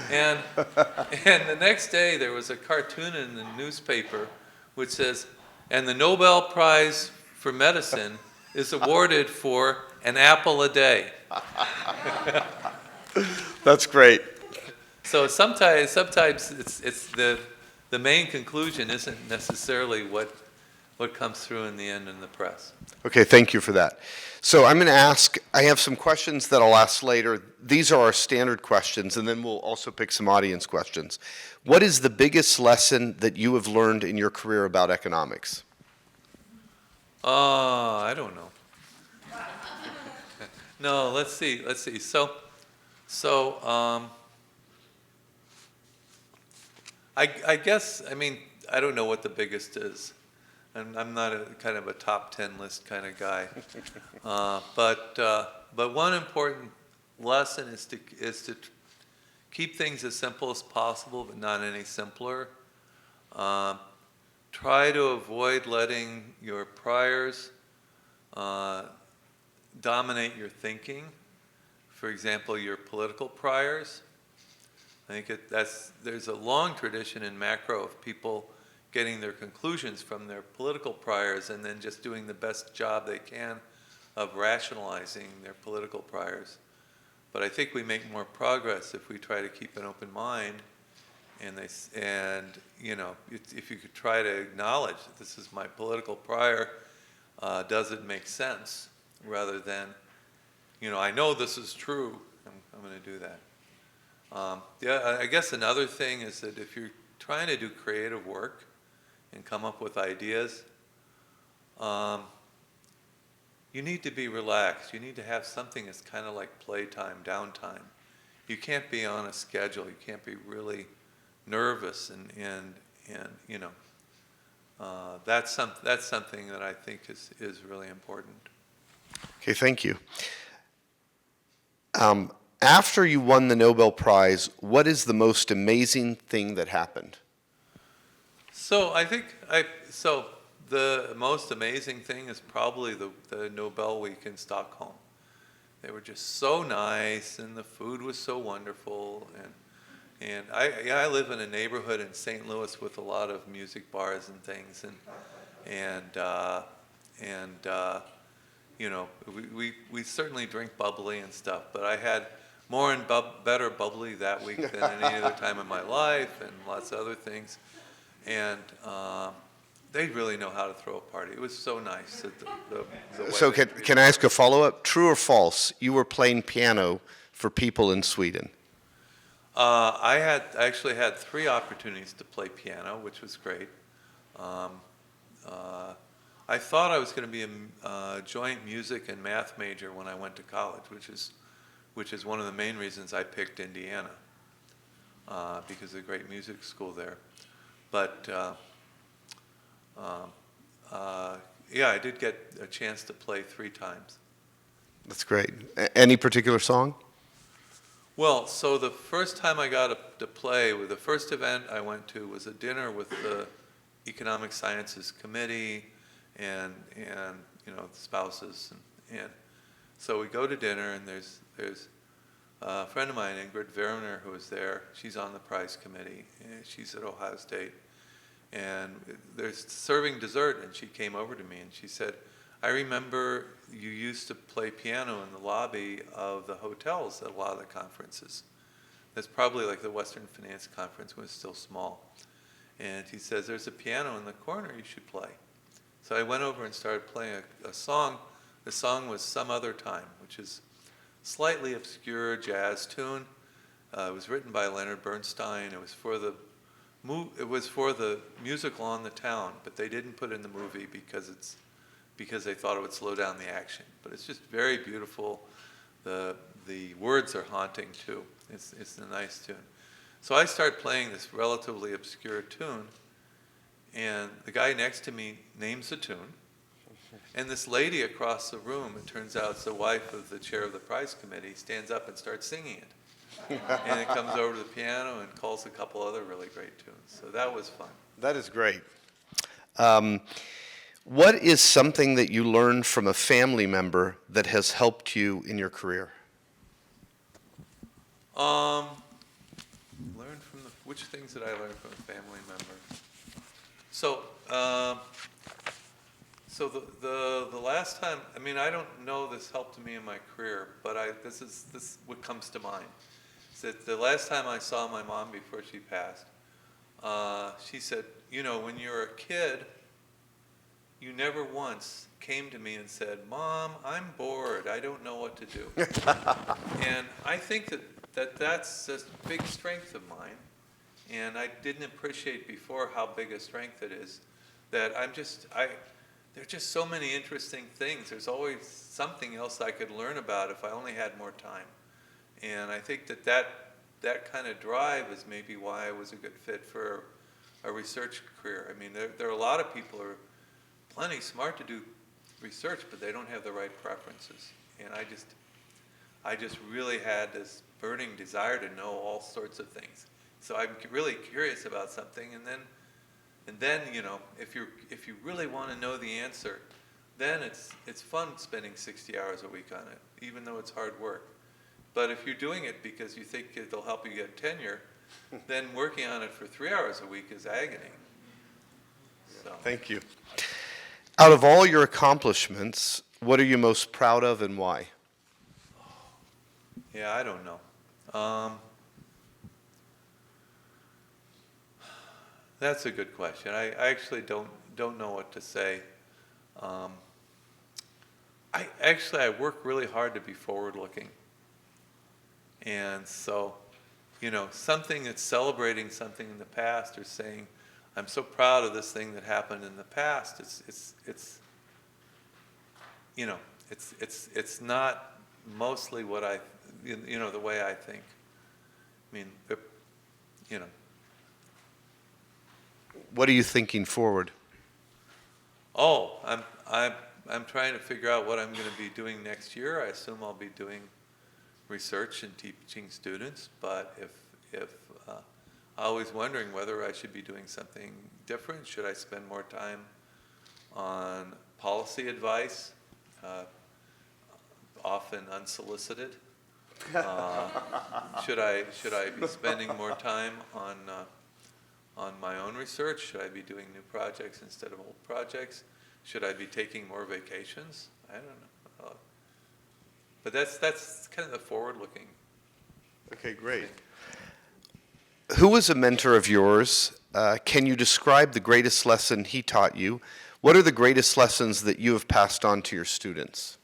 And the next day there was a cartoon in the newspaper which says, and the Nobel Prize for Medicine is awarded for an apple a day. That's great. So sometimes it's the main conclusion isn't necessarily what comes through in the end in the press. Okay, thank you for that. So I'm going to I have some questions that I'll ask later. These are our standard questions, and then we'll also pick some audience questions. What is the biggest lesson that you have learned in your career about economics? I don't know. No, let's see. So I guess, I mean, I don't know what the biggest is. And I'm not a kind of a top 10 list kind of guy. But one important lesson is to keep things as simple as possible, but not any simpler. Try to avoid letting your priors dominate your thinking. For example, your political priors. I think there's a long tradition in macro of people getting their conclusions from their political priors and then just doing the best job they can of rationalizing their political priors. But I think we make more progress if we try to keep an open mind, and if you could try to acknowledge that this is my political prior, does it make sense, rather than, I know this is true, I'm going to do that. I guess another thing is that if you're trying to do creative work and come up with ideas, you need to be relaxed. You need to have something that's kind of like playtime, downtime. You can't be on a schedule. You can't be really nervous, and that's something that I think is really important. Okay, thank you. After you won the Nobel Prize, what is the most amazing thing that happened? So I think the most amazing thing is probably the Nobel Week in Stockholm. They were just so nice, and the food was so wonderful. And I live in a neighborhood in St. Louis with a lot of music bars and things, we certainly drink bubbly and stuff. But I had more and better bubbly that week than any other time in my life, and lots of other things. And they really know how to throw a party. It was so nice. So can I ask a follow-up? True or false? You were playing piano for people in Sweden. I actually had 3 opportunities to play piano, which was great. I thought I was going to be a joint music and math major when I went to college, which is one of the main reasons I picked Indiana, because of the great music school there. But I did get a chance to play 3 times. That's great. Any particular song? Well, so the first time I got to play, the first event I went to was a dinner with the Economic Sciences Committee and the spouses, and so we go to dinner, and there's a friend of mine, Ingrid Werner, who was there. She's on the prize committee, and she's at Ohio State. And they're serving dessert, and she came over to me, and she said, I remember you used to play piano in the lobby of the hotels at a lot of the conferences. That's probably like the Western Finance Conference when it was still small. And he says, there's a piano in the corner, you should play. So I went over and started playing a song. The song was Some Other Time, which is slightly obscure jazz tune. It was written by Leonard Bernstein. It was for the musical On the Town, but they didn't put it in the movie because they thought it would slow down the action. But it's just very beautiful. The words are haunting too. It's a nice tune. So I start playing this relatively obscure tune, and the guy next to me names the tune, and this lady across the room, it turns out it's the wife of the chair of the prize committee, stands up and starts singing it. And it comes over to the piano and calls a couple other really great tunes. So that was fun. That is great. What is something that you learned from a family member that has helped you in your career? Which things did I learn from a family member? So the last time, I don't know this helped me in my career, but this is what comes to mind. Is that the last time I saw my mom before she passed, she said, when you're a kid, you never once came to me and said, Mom, I'm bored, I don't know what to do. And I think that's a big strength of mine. And I didn't appreciate before how big a strength it is. That there are just so many interesting things. There's always something else I could learn about if I only had more time. And I think that kind of drive is maybe why I was a good fit for a research career. There are a lot of people plenty smart to do research, but they don't have the right preferences. And I just really had this burning desire to know all sorts of things. So I'm really curious about something, and then you know, if you really want to know the answer, then it's fun spending 60 hours a week on it, even though it's hard work. But if you're doing it because you think it'll help you get tenure, then working on it for 3 hours a week is agony. So. Thank you. Out of all your accomplishments, what are you most proud of and why? Yeah, I don't know. That's a good question. I actually don't know what to say. I work really hard to be forward-looking, and so, you know, something that's celebrating something in the past or saying, I'm so proud of this thing that happened in the past. It's you know, it's not mostly what you know, the way I think. I mean, you know. What are you thinking forward? Oh, I'm trying to figure out what I'm going to be doing next year. I assume I'll be doing research and teaching students, but if always wondering whether I should be doing something different. Should I spend more time on policy advice, often unsolicited? Should I be spending more time on my own research? Should I be doing new projects instead of old projects? Should I be taking more vacations? I don't know. But that's kind of the forward-looking. Okay, great. Who was a mentor of yours? Can you describe the greatest lesson he taught you? What are the greatest lessons that you have passed on to your students?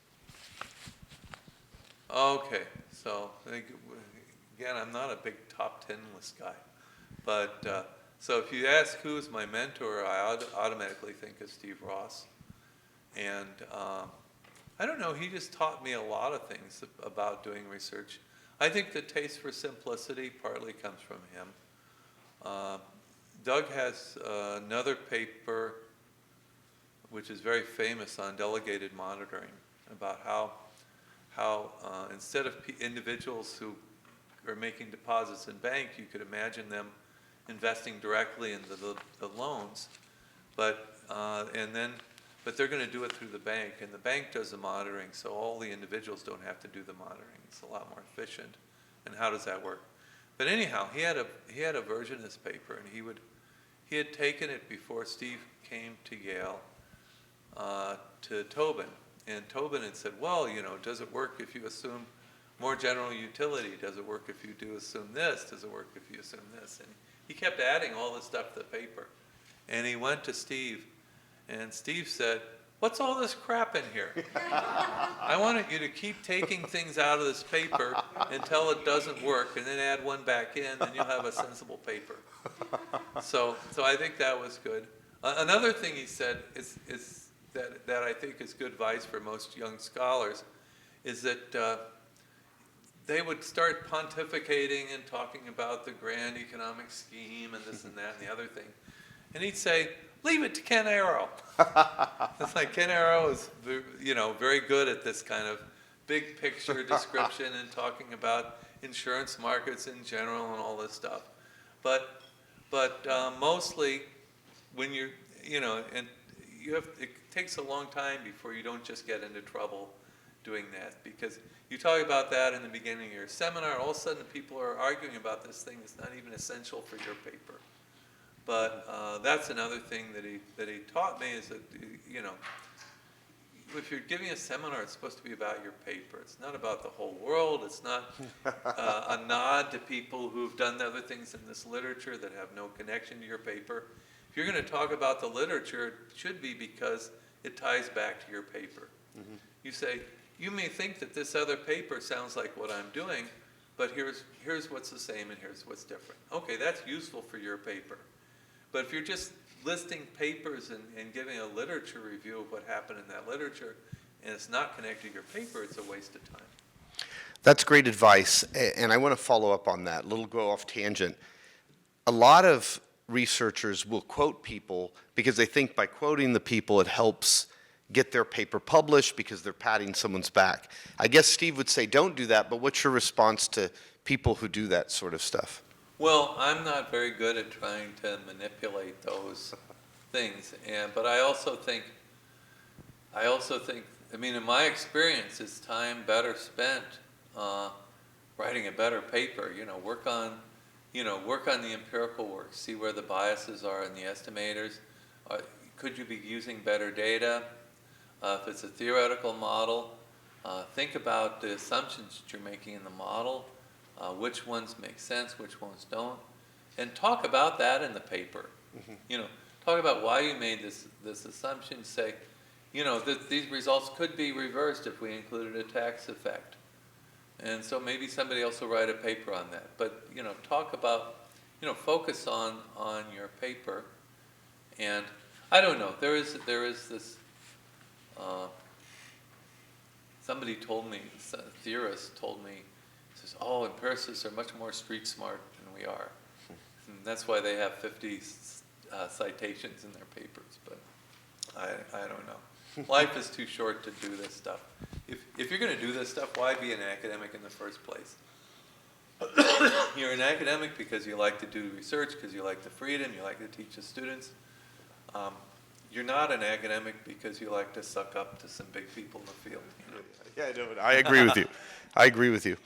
Okay, so again, I'm not a big top 10 list guy, but so if you ask who's my mentor, I automatically think of Steve Ross, and I don't know, he just taught me a lot of things about doing research. I think the taste for simplicity partly comes from him. Doug has another paper which is very famous on delegated monitoring, about how instead of individuals who are making deposits in bank, you could imagine them investing directly into the loans, but they're going to do it through the bank, and the bank does the monitoring, so all the individuals don't have to do the monitoring. It's a lot more efficient. And how does that work? But anyhow, he had a version of this paper, and he had taken it before Steve came to Yale to Tobin, and Tobin had said, well, you know, does it work if you assume more general utility? Does it work if you do assume this? Does it work if you assume this? And he kept adding all this stuff to the paper. And he went to Steve, and Steve said, what's all this crap in here? I wanted you to keep taking things out of this paper until it doesn't work, and then add one back in, and you'll have a sensible paper. So I think that was good. Another thing he said is that I think is good advice for most young scholars, is that they would start pontificating and talking about the grand economic scheme and this and that and the other thing. And he'd say, leave it to Ken Arrow. It's like Ken Arrow is, you know, very good at this kind of big picture description and talking about insurance markets in general and all this stuff. But mostly when you're, you know, and it takes a long time before you don't just get into trouble doing that, because you talk about that in the beginning of your seminar, all of a sudden people are arguing about this thing that's not even essential for your paper. But that's another thing that he taught me, is that, you know, if you're giving a seminar, it's supposed to be about your paper. It's not about the whole world. It's not a nod to people who've done other things in this literature that have no connection to your paper. If you're going to talk about the literature, it should be because it ties back to your paper. Mm-hmm. You say, you may think that this other paper sounds like what I'm doing, but here's what's the same and here's what's different. Okay, that's useful for your paper. But if you're just listing papers and giving a literature review of what happened in that literature, and it's not connected to your paper, it's a waste of time. That's great advice, and I want to follow up on that. A little go off tangent. A lot of researchers will quote people because they think by quoting the people it helps get their paper published because they're patting someone's back. I guess Steve would say don't do that, but what's your response to people who do that sort of stuff? Well, I'm not very good at trying to manipulate those things, but I also think, I mean, in my experience, is time better spent writing a better paper? Work on the empirical work, see where the biases are in the estimators. Could you be using better data? If it's a theoretical model, think about the assumptions that you're making in the model, which ones make sense, which ones don't, and talk about that in the paper. Talk about why you made this assumption. Say, that these results could be reversed if we included a tax effect. And so maybe somebody else will write a paper on that. But, talk about, focus on your paper. And I don't know, there is this, somebody told me, a theorist told me, says, oh, empiricists are much more street smart than we are. And that's why they have 50 citations in their papers. But I don't know. Life is too short to do this stuff. If you're going to do this stuff, why be an academic in the first place? You're an academic because you like to do research, because you like the freedom, you like to teach the students. You're not an academic because you like to suck up to some big people in the field. Yeah, no, I agree with you. I agree with you.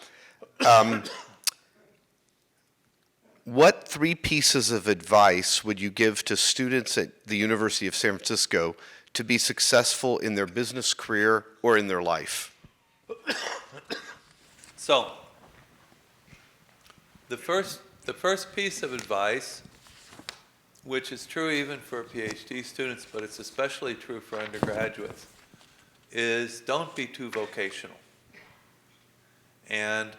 What 3 pieces of advice would you give to students at the University of San Francisco to be successful in their business career or in their life? So, the first piece of advice, which is true even for PhD students, but it's especially true for undergraduates, is don't be too vocational. And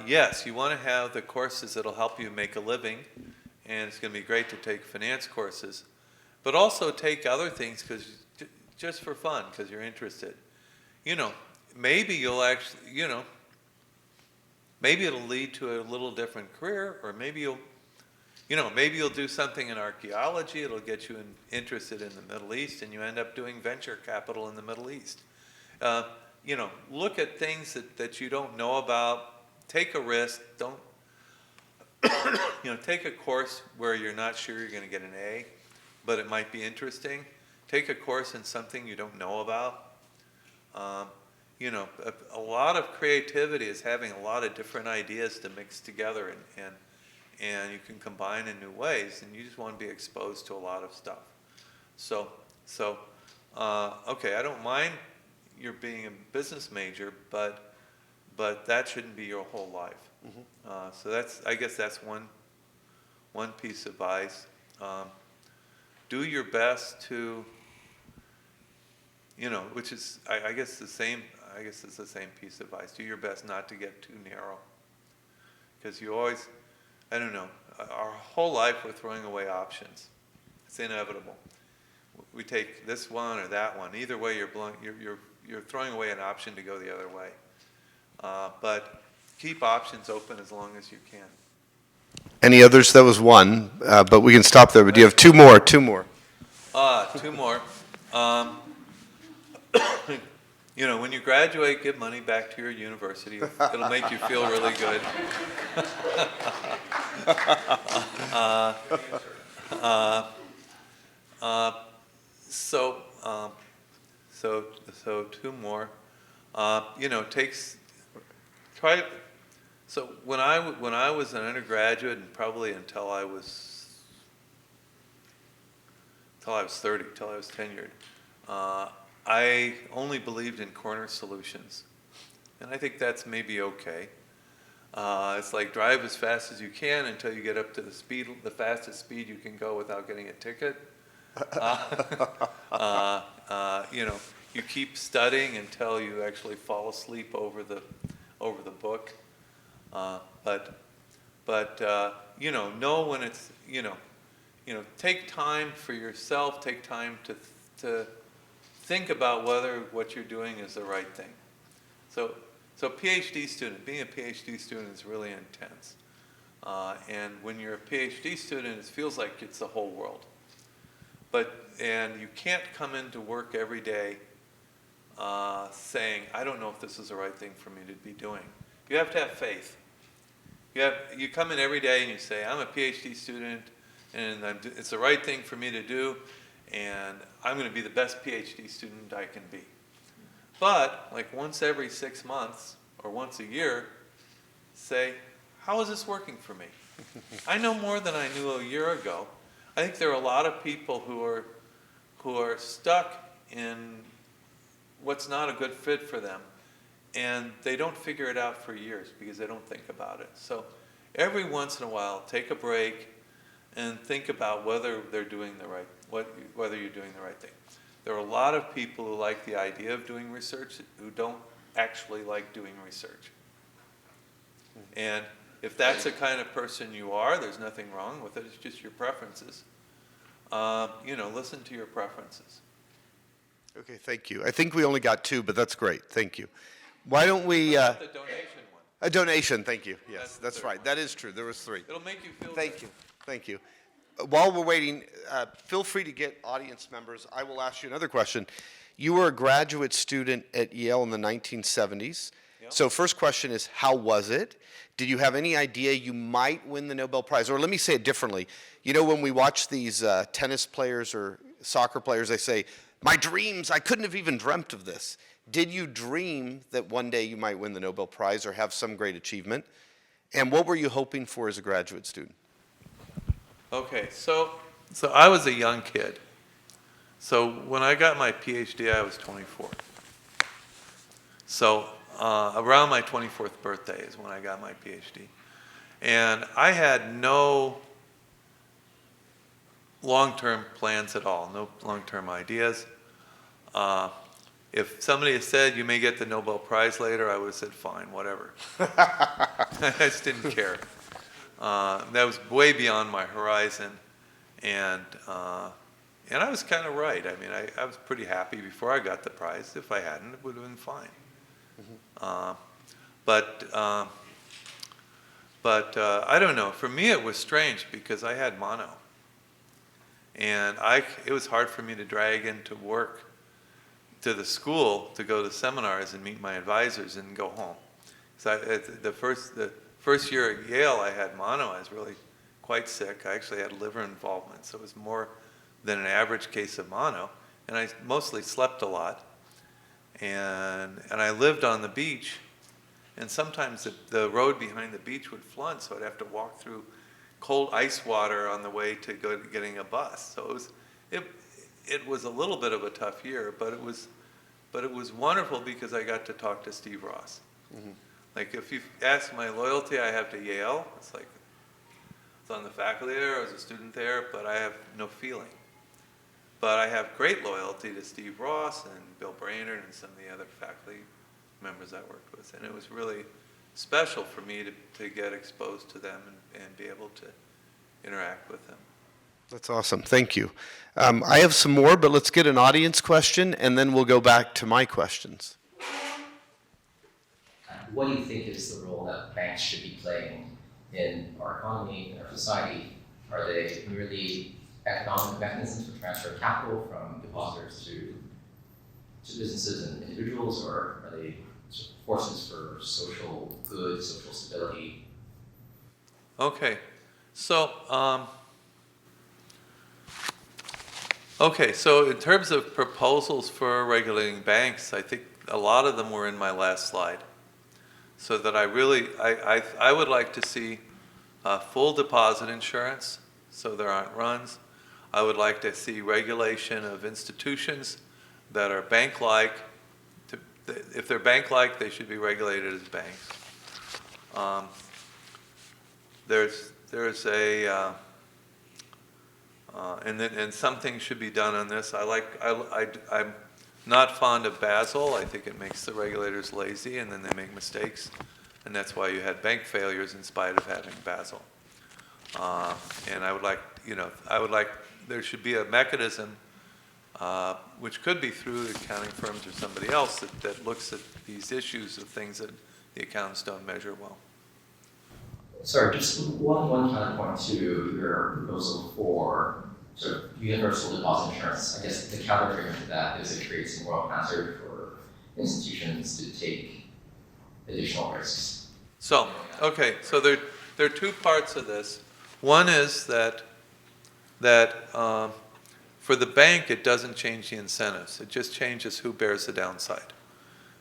yes, you want to have the courses that'll help you make a living, and it's going to be great to take finance courses, but also take other things just for fun, because you're interested. Maybe you'll actually, maybe it'll lead to a little different career, or maybe you'll do something in archaeology, it'll get you interested in the Middle East, and you end up doing venture capital in the Middle East. Look at things that you don't know about, take a risk, don't, take a course where you're not sure you're going to get an A, but it might be interesting. Take a course in something you don't know about. A lot of creativity is having a lot of different ideas to mix together, and you can combine in new ways, and you just want to be exposed to a lot of stuff. Okay, I don't mind your being a business major, but that shouldn't be your whole life. So I guess that's one piece of advice. Do your best to, which is I guess it's the same piece of advice. Do your best not to get too narrow, because you always, I don't know, our whole life we're throwing away options. It's inevitable. We take this one or that one. Either way, you're throwing away an option to go the other way. But keep options open as long as you can. Any others? That was one, but we can stop there. But do you have two more? Two more. Two more. When you graduate, give money back to your university. It'll make you feel really good. So two more. So when I was an undergraduate, and probably until I was 30, till I was tenured, I only believed in corner solutions, and I think that's maybe okay. It's like drive as fast as you can until you get up to the fastest speed you can go without getting a ticket. You keep studying until you actually fall asleep over the book. Know when it's, take time for yourself, take time to think about whether what you're doing is the right thing. So being a PhD student is really intense. And when you're a PhD student, it feels like it's the whole world. And you can't come into work every day saying, I don't know if this is the right thing for me to be doing. You have to have faith. You come in every day and you say, I'm a PhD student, and it's the right thing for me to do, and I'm going to be the best PhD student I can be. But, like once every 6 months, or once a year, say, how is this working for me? I know more than I knew a year ago. I think there are a lot of people who are stuck in what's not a good fit for them, and they don't figure it out for years because they don't think about it. So every once in a while, take a break and think about whether they're doing whether you're doing the right thing. There are a lot of people who like the idea of doing research who don't actually like doing research. And if that's the kind of person you are, there's nothing wrong with it. It's just your preferences. Listen to your preferences. Okay, thank you. I think we only got 2, but that's great. Thank you. Why don't we... The donation one. A donation, thank you. Yes, That's the that's third right. one. That is true. There was 3. It'll make you feel Thank good. you. Thank you. While we're waiting, feel free to get audience members. I will ask you another question. You were a graduate student at Yale in the 1970s. Yep. So first question is, how was it? Did you have any idea you might win the Nobel Prize? Or let me say it differently. You know, when we watch these tennis players or soccer players, they say, my dreams, I couldn't have even dreamt of this. Did you dream that one day you might win the Nobel Prize or have some great achievement? And what were you hoping for as a graduate student? Okay, so I was a young kid. So when I got my PhD, I was 24. So around my 24th birthday is when I got my PhD. And I had no long-term plans at all, no long-term ideas. If somebody had said, you may get the Nobel Prize later, I would have said, fine, whatever. I just didn't care. That was way beyond my horizon. And I was kind of right. I mean, I was pretty happy before I got the prize. If I hadn't, it would have been fine. But I don't know. For me, it was strange because I had mono. And it was hard for me to drag into work to the school to go to seminars and meet my advisors and go home. So the first year at Yale, I had mono. I was really quite sick. I actually had liver involvement, so it was more than an average case of mono. And I mostly slept a lot. And I lived on the beach, and sometimes the road behind the beach would flood, so I'd have to walk through cold ice water on the way to getting a bus. So it was a little bit of a tough year, but it was wonderful because I got to talk to Steve Ross. Mm-hmm. Like if you ask my loyalty I have to Yale, it's like I was on the faculty there, I was a student there, but I have no feeling. But I have great loyalty to Steve Ross and Bill Brainerd and some of the other faculty members I worked with. And it was really special for me to get exposed to them and be able to interact with them. That's awesome. Thank you. I have some more, but let's get an audience question, and then we'll go back to my questions. What do you think is the role that banks should be playing in our economy, in our society? Are they merely economic mechanisms for transfer of capital from depositors to businesses and individuals, or are they forces for social good, social stability? Okay, so in terms of proposals for regulating banks, I think a lot of them were in my last slide. So that I would like to see full deposit insurance, so there aren't runs. I would like to see regulation of institutions that are bank-like. If they're bank-like, they should be regulated as banks. And something should be done on this. I'm not fond of Basel. I think it makes the regulators lazy, and then they make mistakes, and that's why you had bank failures in spite of having Basel. And I would like there should be a mechanism, which could be through the accounting firms or somebody else that looks at these issues of things that the accountants don't measure well. sorry, just one counterpoint to your proposal for sort of universal deposit insurance. I guess the counterargument to that is it creates moral hazard for institutions to take additional risks. So, okay, so there are two parts of this. One is that for the bank, it doesn't change the incentives. It just changes who bears the downside.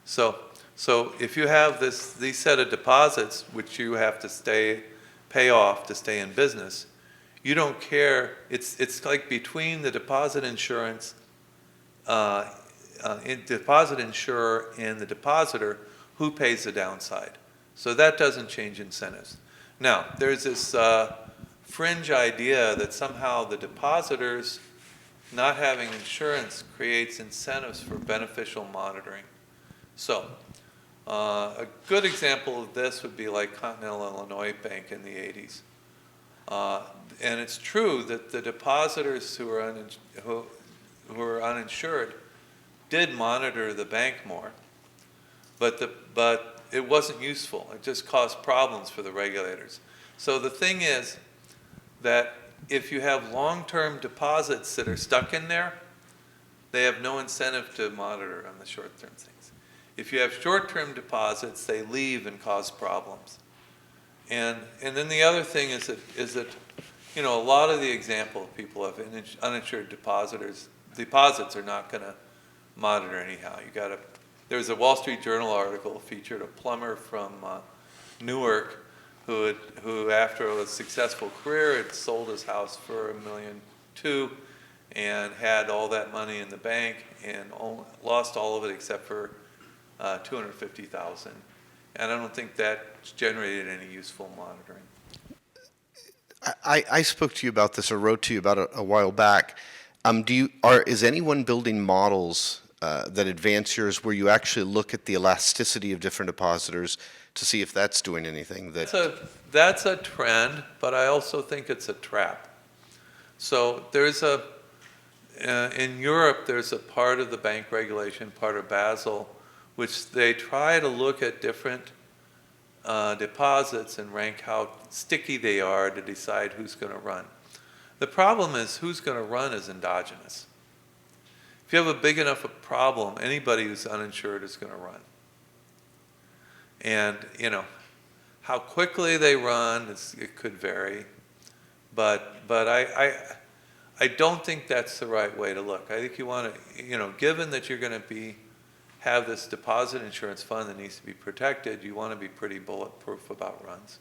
So if you have these set of deposits, which you have to pay off to stay in business, you don't care. It's like between the deposit insurance, deposit insurer and the depositor, who pays the downside. So that doesn't change incentives. Now, there's this fringe idea that somehow the depositors not having insurance creates incentives for beneficial monitoring. So a good example of this would be like Continental Illinois Bank in the 80s. And it's true that the depositors who were uninsured did monitor the bank more, but it wasn't useful. It just caused problems for the regulators. So the thing is that if you have long-term deposits that are stuck in there, they have no incentive to monitor on the short-term things. If you have short-term deposits, they leave and cause problems. And then the other thing is that a lot of the example of people of uninsured deposits are not going to monitor anyhow. There's a Wall Street Journal article featured a plumber from Newark who after a successful career had sold his house for $1.2 million and had all that money in the bank and lost all of it except for $250,000. And I don't think that generated any useful monitoring. I spoke to you about this or wrote to you about it a while back. Is anyone building models that advance yours where you actually look at the elasticity of different depositors to see if that's doing anything? That's a trend, but I also think it's a trap. So in Europe, there's a part of the bank regulation, part of Basel, which they try to look at different deposits and rank how sticky they are to decide who's going to run. The problem is who's going to run is endogenous. If you have a big enough problem, anybody who's uninsured is going to run. And, how quickly they run, it could vary. But I don't think that's the right way to look. I think you want to, given that you're going to have this deposit insurance fund that needs to be protected, you want to be pretty bulletproof about runs.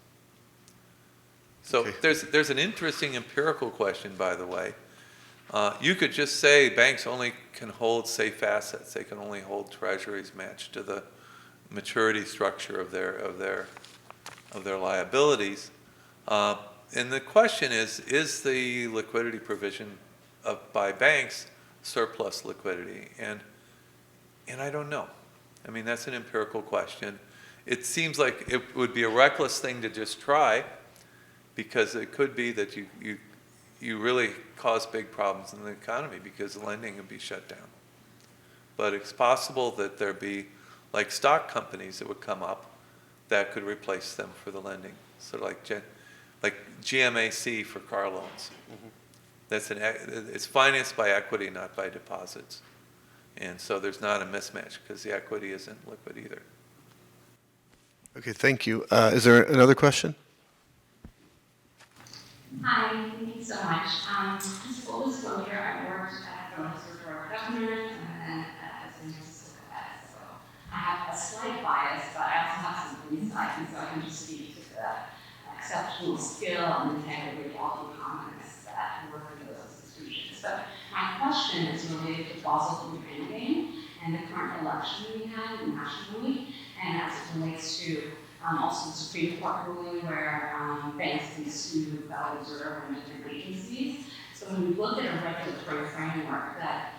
So Okay. there's an interesting empirical question, by the way. You could just say banks only can hold safe assets. They can only hold treasuries matched to the maturity structure of their liabilities. And the question is the liquidity provision by banks surplus liquidity? And I don't know. I mean, that's an empirical question. It seems like it would be a reckless thing to just try, because it could be that you really cause big problems in the economy because the lending would be shut down. But it's possible that there'd be like stock companies that would come up that could replace them for the lending. So like GMAC for car loans. Mm-hmm. It's financed by equity, not by deposits. And so there's not a mismatch because the equity isn't liquid either. Okay, thank you. Is there another question? Hi, thank you so much. Just full disclosure, I worked at the Historical Government and then at the San Francisco Fed, so I have a slight bias, but I also have some insight, and so I can just speak to the exceptional skill and integrity of all the economists that work in those institutions. But my question is related to Basel III Endgame and the current election we had nationally, and as it relates to also the Supreme Court ruling where banks can sue the Federal Reserve and different agencies. So when we look at a regulatory framework that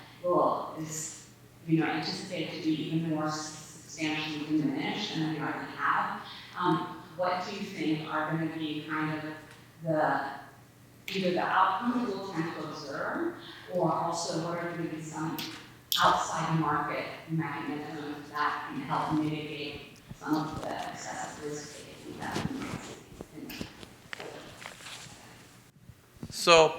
is anticipated to be even more substantially diminished than we already have, what do you think are going to be kind of either the outcomes we'll tend to observe, or also what are going to be some outside market mechanisms that can help mitigate some of the excessive risk taking that we might see? So,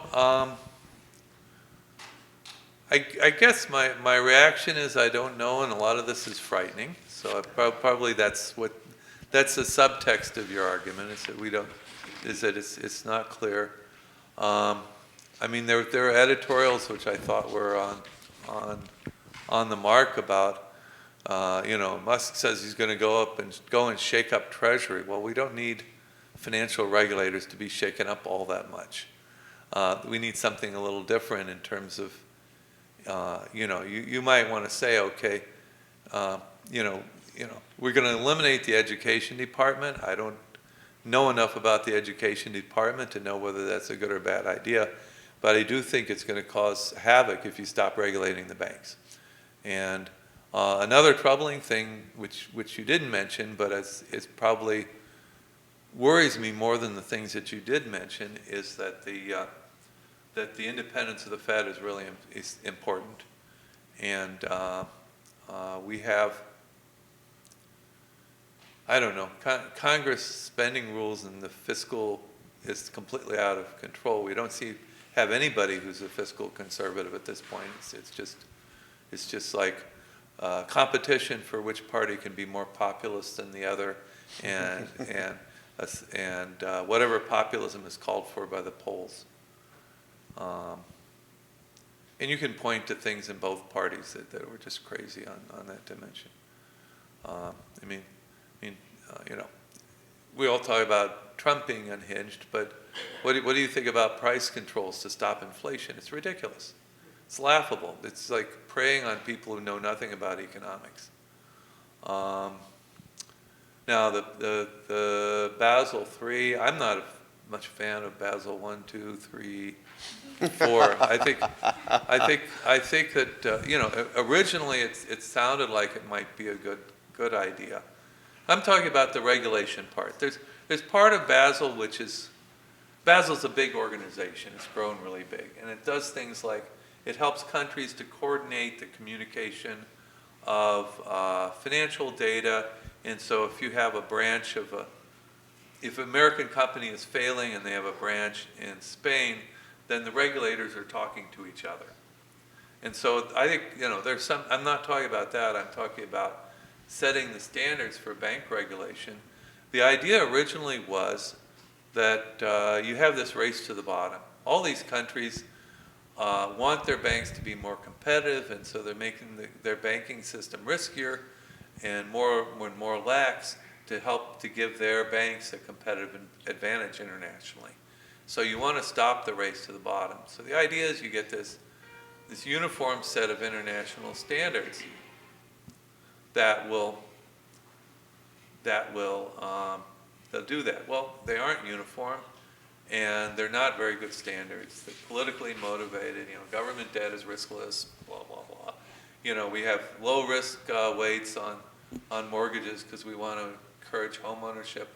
I guess my reaction is I don't know, and a lot of this is frightening. So probably that's the subtext of your argument, is that it's not clear. I mean, there are editorials which I thought were on the mark about, Musk says he's going to go and shake up Treasury. Well, we don't need financial regulators to be shaken up all that much. We need something a little different in terms of, you might want to say, okay, we're going to eliminate the education department. I don't know enough about the education department to know whether that's a good or bad idea, but I do think it's going to cause havoc if you stop regulating the banks. And another troubling thing, which you didn't mention, but it's probably worries me more than the things that you did mention, is that the independence of the Fed is really important. And we have, I don't know, Congress spending rules and the fiscal is completely out of control. We don't have anybody who's a fiscal conservative at this point. It's just like competition for which party can be more populist than the other, and whatever populism is called for by the polls. And you can point to things in both parties that were just crazy on that dimension. We all talk about Trump being unhinged, but what do you think about price controls to stop inflation? It's ridiculous. It's laughable. It's like preying on people who know nothing about economics. Now, the Basel III, I'm not much fan of Basel I, II, III, IV. I think that originally it sounded like it might be a good idea. I'm talking about the regulation part. There's part of Basel Basel's a big organization. It's grown really big, and it does things like it helps countries to coordinate the communication of financial data. And so if you have a branch if an American company is failing and they have a branch in Spain, then the regulators are talking to each other. And so I think, I'm not talking about that. I'm talking about setting the standards for bank regulation. The idea originally was that you have this race to the bottom. All these countries want their banks to be more competitive, and so they're making their banking system riskier and more lax to help to give their banks a competitive advantage internationally. So you want to stop the race to the bottom. So the idea is you get this uniform set of international standards that will they'll do that. Well, they aren't uniform, and they're not very good standards. They're politically motivated. Government debt is riskless. Blah blah blah. We have low risk weights on mortgages because we want to encourage home ownership.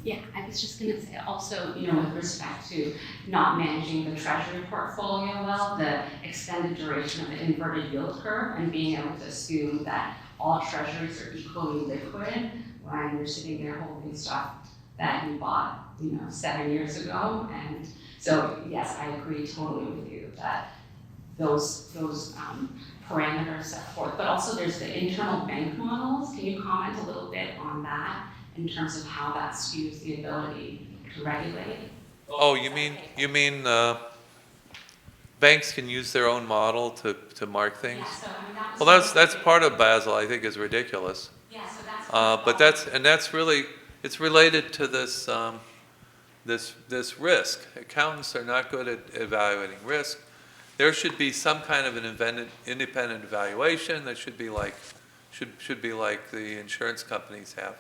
Yeah, I was just going to say also, with respect to not managing the treasury portfolio well, the extended duration of the inverted yield curve and being able to assume that all treasuries are equally liquid when you're sitting there holding stuff that you bought, 7 years ago. And so, yes, I agree totally with you that those parameters set forth, but also there's the internal bank models. Can you comment a little bit on that in terms of how that skews the ability to regulate? Oh, you mean banks can use their own model to mark things? Yeah, so that well, that's part of Basel. I think is ridiculous. Yeah, so that's. But that's really it's related to this this risk. Accountants are not good at evaluating risk. There should be some kind of an independent evaluation that should be like the insurance companies have.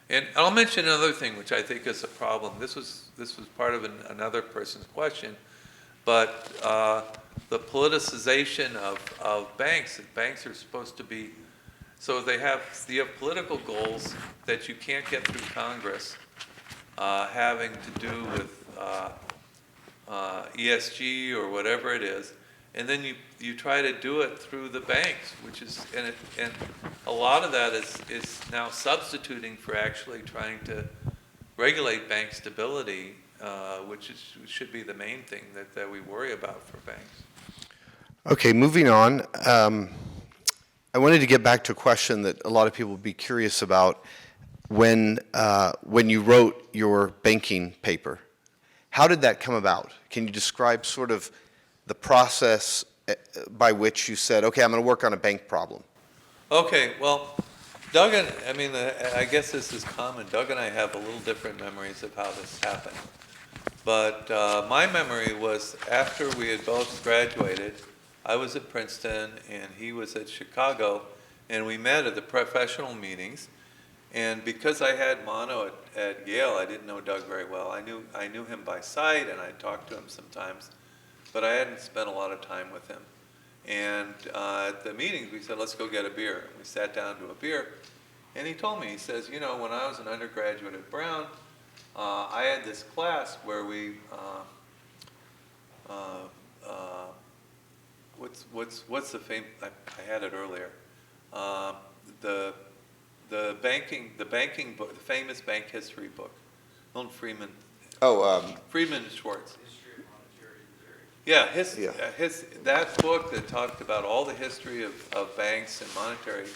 And I'll mention another thing which I think is a problem. This was part of another person's question, but the politicization of banks. Banks are supposed to be, so you have political goals that you can't get through Congress, having to do with ESG or whatever it is, and then you try to do it through the banks, which is and a lot of that is now substituting for actually trying to regulate bank stability should be the main thing that we worry about for banks. Okay, moving on. I wanted to get back to a question that a lot of people would be curious about. When you wrote your banking paper, how did that come about? Can you describe sort of the process by which you said, okay, I'm going to work on a bank problem? Okay, well, Doug and, I guess this is common. Doug and I have a little different memories of how this happened. But my memory was after we had both graduated, I was at Princeton and he was at Chicago, and we met at the professional meetings. And because I had mono at Yale, I didn't know Doug very well. I knew him by sight, and I talked to him sometimes, but I hadn't spent a lot of time with him. And at the meetings, we said, let's go get a beer. We sat down to a beer, and he told me, he says, you know, when I was an undergraduate at Brown, I had this class where we, what's the famous, I had it earlier, the banking book, the famous bank history book, Milton Friedman. Friedman and Schwartz. Yeah, that book that talked about all the history of banks and monetary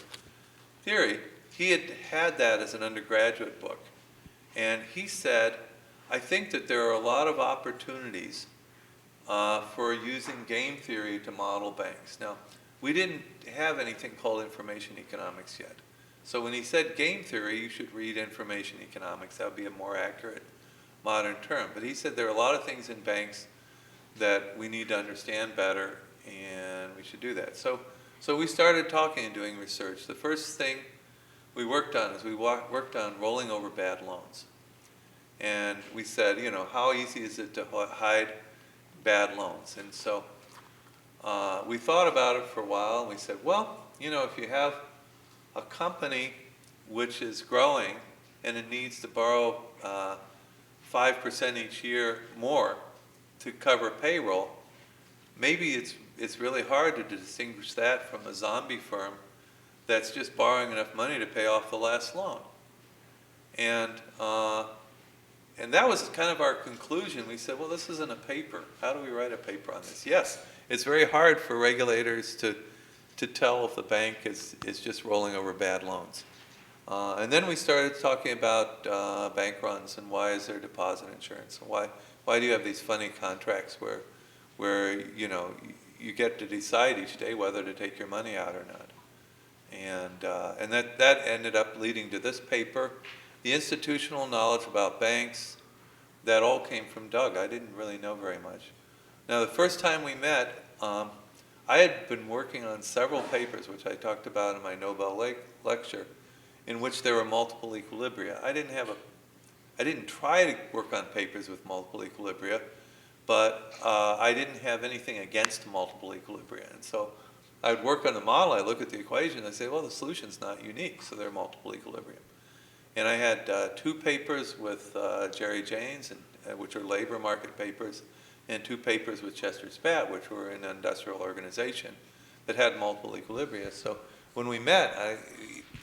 theory, he had that as an undergraduate book. And he said, I think that there are a lot of opportunities for using game theory to model banks. Now, we didn't have anything called information economics yet. So when he said game theory, you should read information economics. That would be a more accurate modern term. But he said there are a lot of things in banks that we need to understand better, and we should do that. So we started talking and doing research. The first thing we worked on is we worked on rolling over bad loans. And we said, you know, how easy is it to hide bad loans? And so we thought about it for a while, and we said, well, you know, if you have a company which is growing and it needs to borrow 5% each year more to cover payroll, maybe it's really hard to distinguish that from a zombie firm that's just borrowing enough money to pay off the last loan. And that was kind of our conclusion. We said, well, this isn't a paper. How do we write a paper on this? Yes, it's very hard for regulators to tell if the bank is just rolling over bad loans. And then we started talking about bank runs and why is there deposit insurance? And why do you have these funny contracts where you know, you get to decide each day whether to take your money out or not? And that ended up leading to this paper. The institutional knowledge about banks, that all came from Doug. I didn't really know very much. Now, the first time we met, I had been working on several papers, which I talked about in my Nobel lecture, in which there were multiple equilibria. I didn't try to work on papers with multiple equilibria, but I didn't have anything against multiple equilibria. And so I would work on the model, I look at the equation, and I say, well, the solution's not unique, so there are multiple equilibria. And I had two papers with Jerry Janes, which are labor market papers, and two papers with Chester Spatt, which were in an industrial organization that had multiple equilibria. So when we met,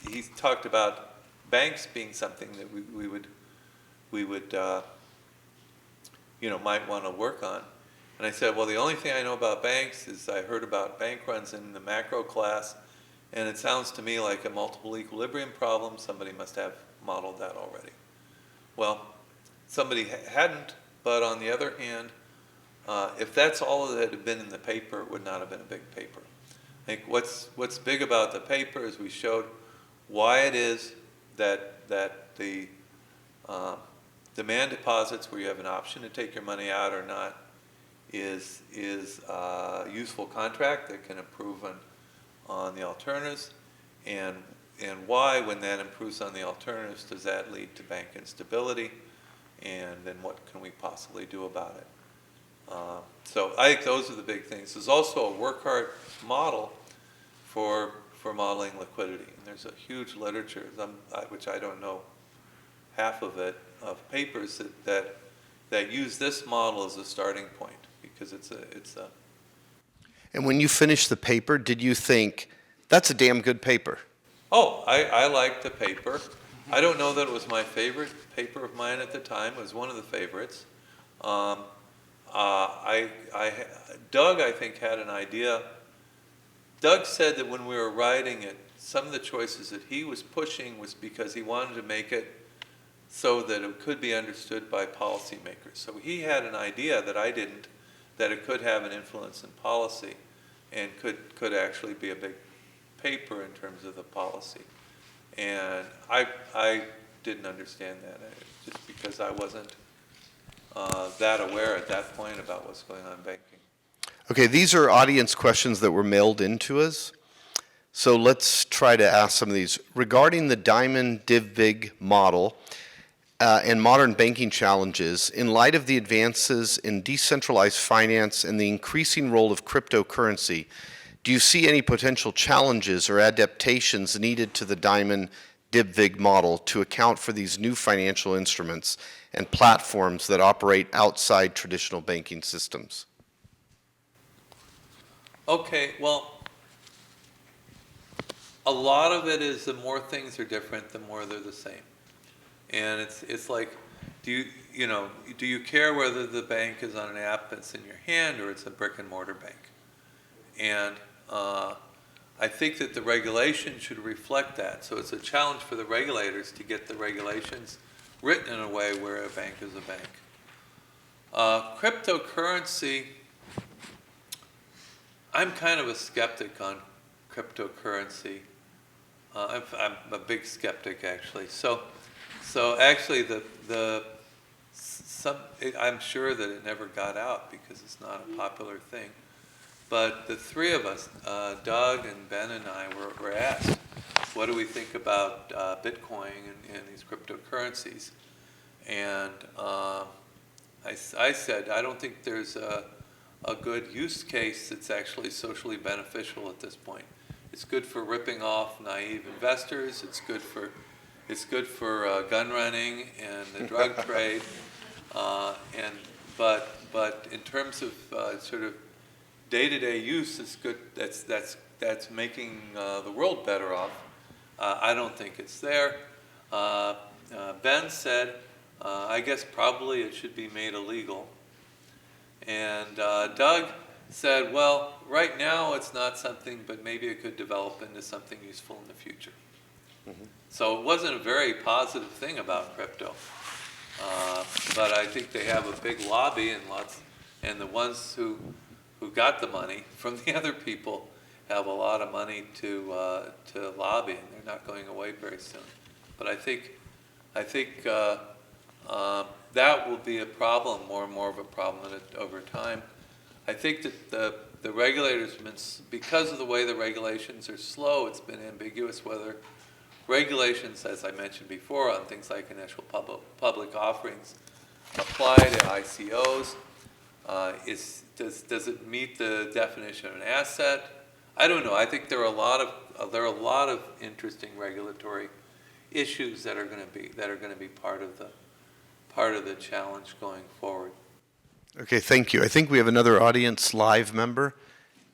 he talked about banks being something that we would you know, might want to work on. And I said, well, the only thing I know about banks is I heard about bank runs in the macro class, and it sounds to me like a multiple equilibrium problem. Somebody must have modeled that already. Well, somebody hadn't, but on the other hand, if that's all that had been in the paper, it would not have been a big paper. I think what's big about the paper is we showed why it is that the demand deposits, where you have an option to take your money out or not, is a useful contract that can improve on the alternatives, and why, when that improves on the alternatives, does that lead to bank instability, and then what can we possibly do about it? So I think those are the big things. There's also a work hard model for modeling liquidity, and there's a huge literature, which I don't know half of it, of papers that use this model as a starting point, because it's a. And when you finished the paper, did you think, that's a damn good paper? Oh, I liked the paper. I don't know that it was my favorite paper of mine at the time. It was one of the favorites. Doug, I think, had an idea. Doug said that when we were writing it, some of the choices that he was pushing was because he wanted to make it so that it could be understood by policymakers. So he had an idea that I didn't, that it could have an influence in policy and could actually be a big paper in terms of the policy. And I didn't understand that, just because I wasn't that aware at that point about what's going on in banking. Okay, these are audience questions that were mailed in to us. So let's try to ask some of these. Regarding the Diamond Dybvig model and modern banking challenges, in light of the advances in decentralized finance and the increasing role of cryptocurrency, do you see any potential challenges or adaptations needed to the Diamond Dybvig model to account for these new financial instruments and platforms that operate outside traditional banking systems? Okay, well, a lot of it is the more things are different, the more they're the same. And it's like, do you care whether the bank is on an app that's in your hand or it's a brick and mortar bank? And I think that the regulation should reflect that. So it's a challenge for the regulators to get the regulations written in a way where a bank is a bank. Cryptocurrency, I'm kind of a skeptic on cryptocurrency. I'm a big skeptic, actually. So actually, I'm sure that it never got out because it's not a popular thing. But the three of us, Doug and Ben and I, were asked, what do we think about Bitcoin and these cryptocurrencies? And I said, I don't think there's a good use case that's actually socially beneficial at this point. It's good for ripping off naive investors. It's good for gun running and the drug trade. But in terms of sort of day-to-day use, it's good. That's making the world better off. I don't think it's there. Ben said, I guess probably it should be made illegal. And Doug said, well, right now it's not something, but maybe it could develop into something useful in the future. Mm-hmm. So it wasn't a very positive thing about crypto. But I think they have a big lobby and the ones who got the money from the other people have a lot of money to lobby, and they're not going away very soon. But I think that will be a problem, more and more of a problem over time. I think that the regulators, because of the way the regulations are slow, it's been ambiguous whether regulations, as I mentioned before, on things like initial public offerings apply to ICOs. Does it meet the definition of an asset? I don't know. I think there are a lot of interesting regulatory issues that are going to be part of the challenge going forward. Okay, thank you. I think we have another audience live member,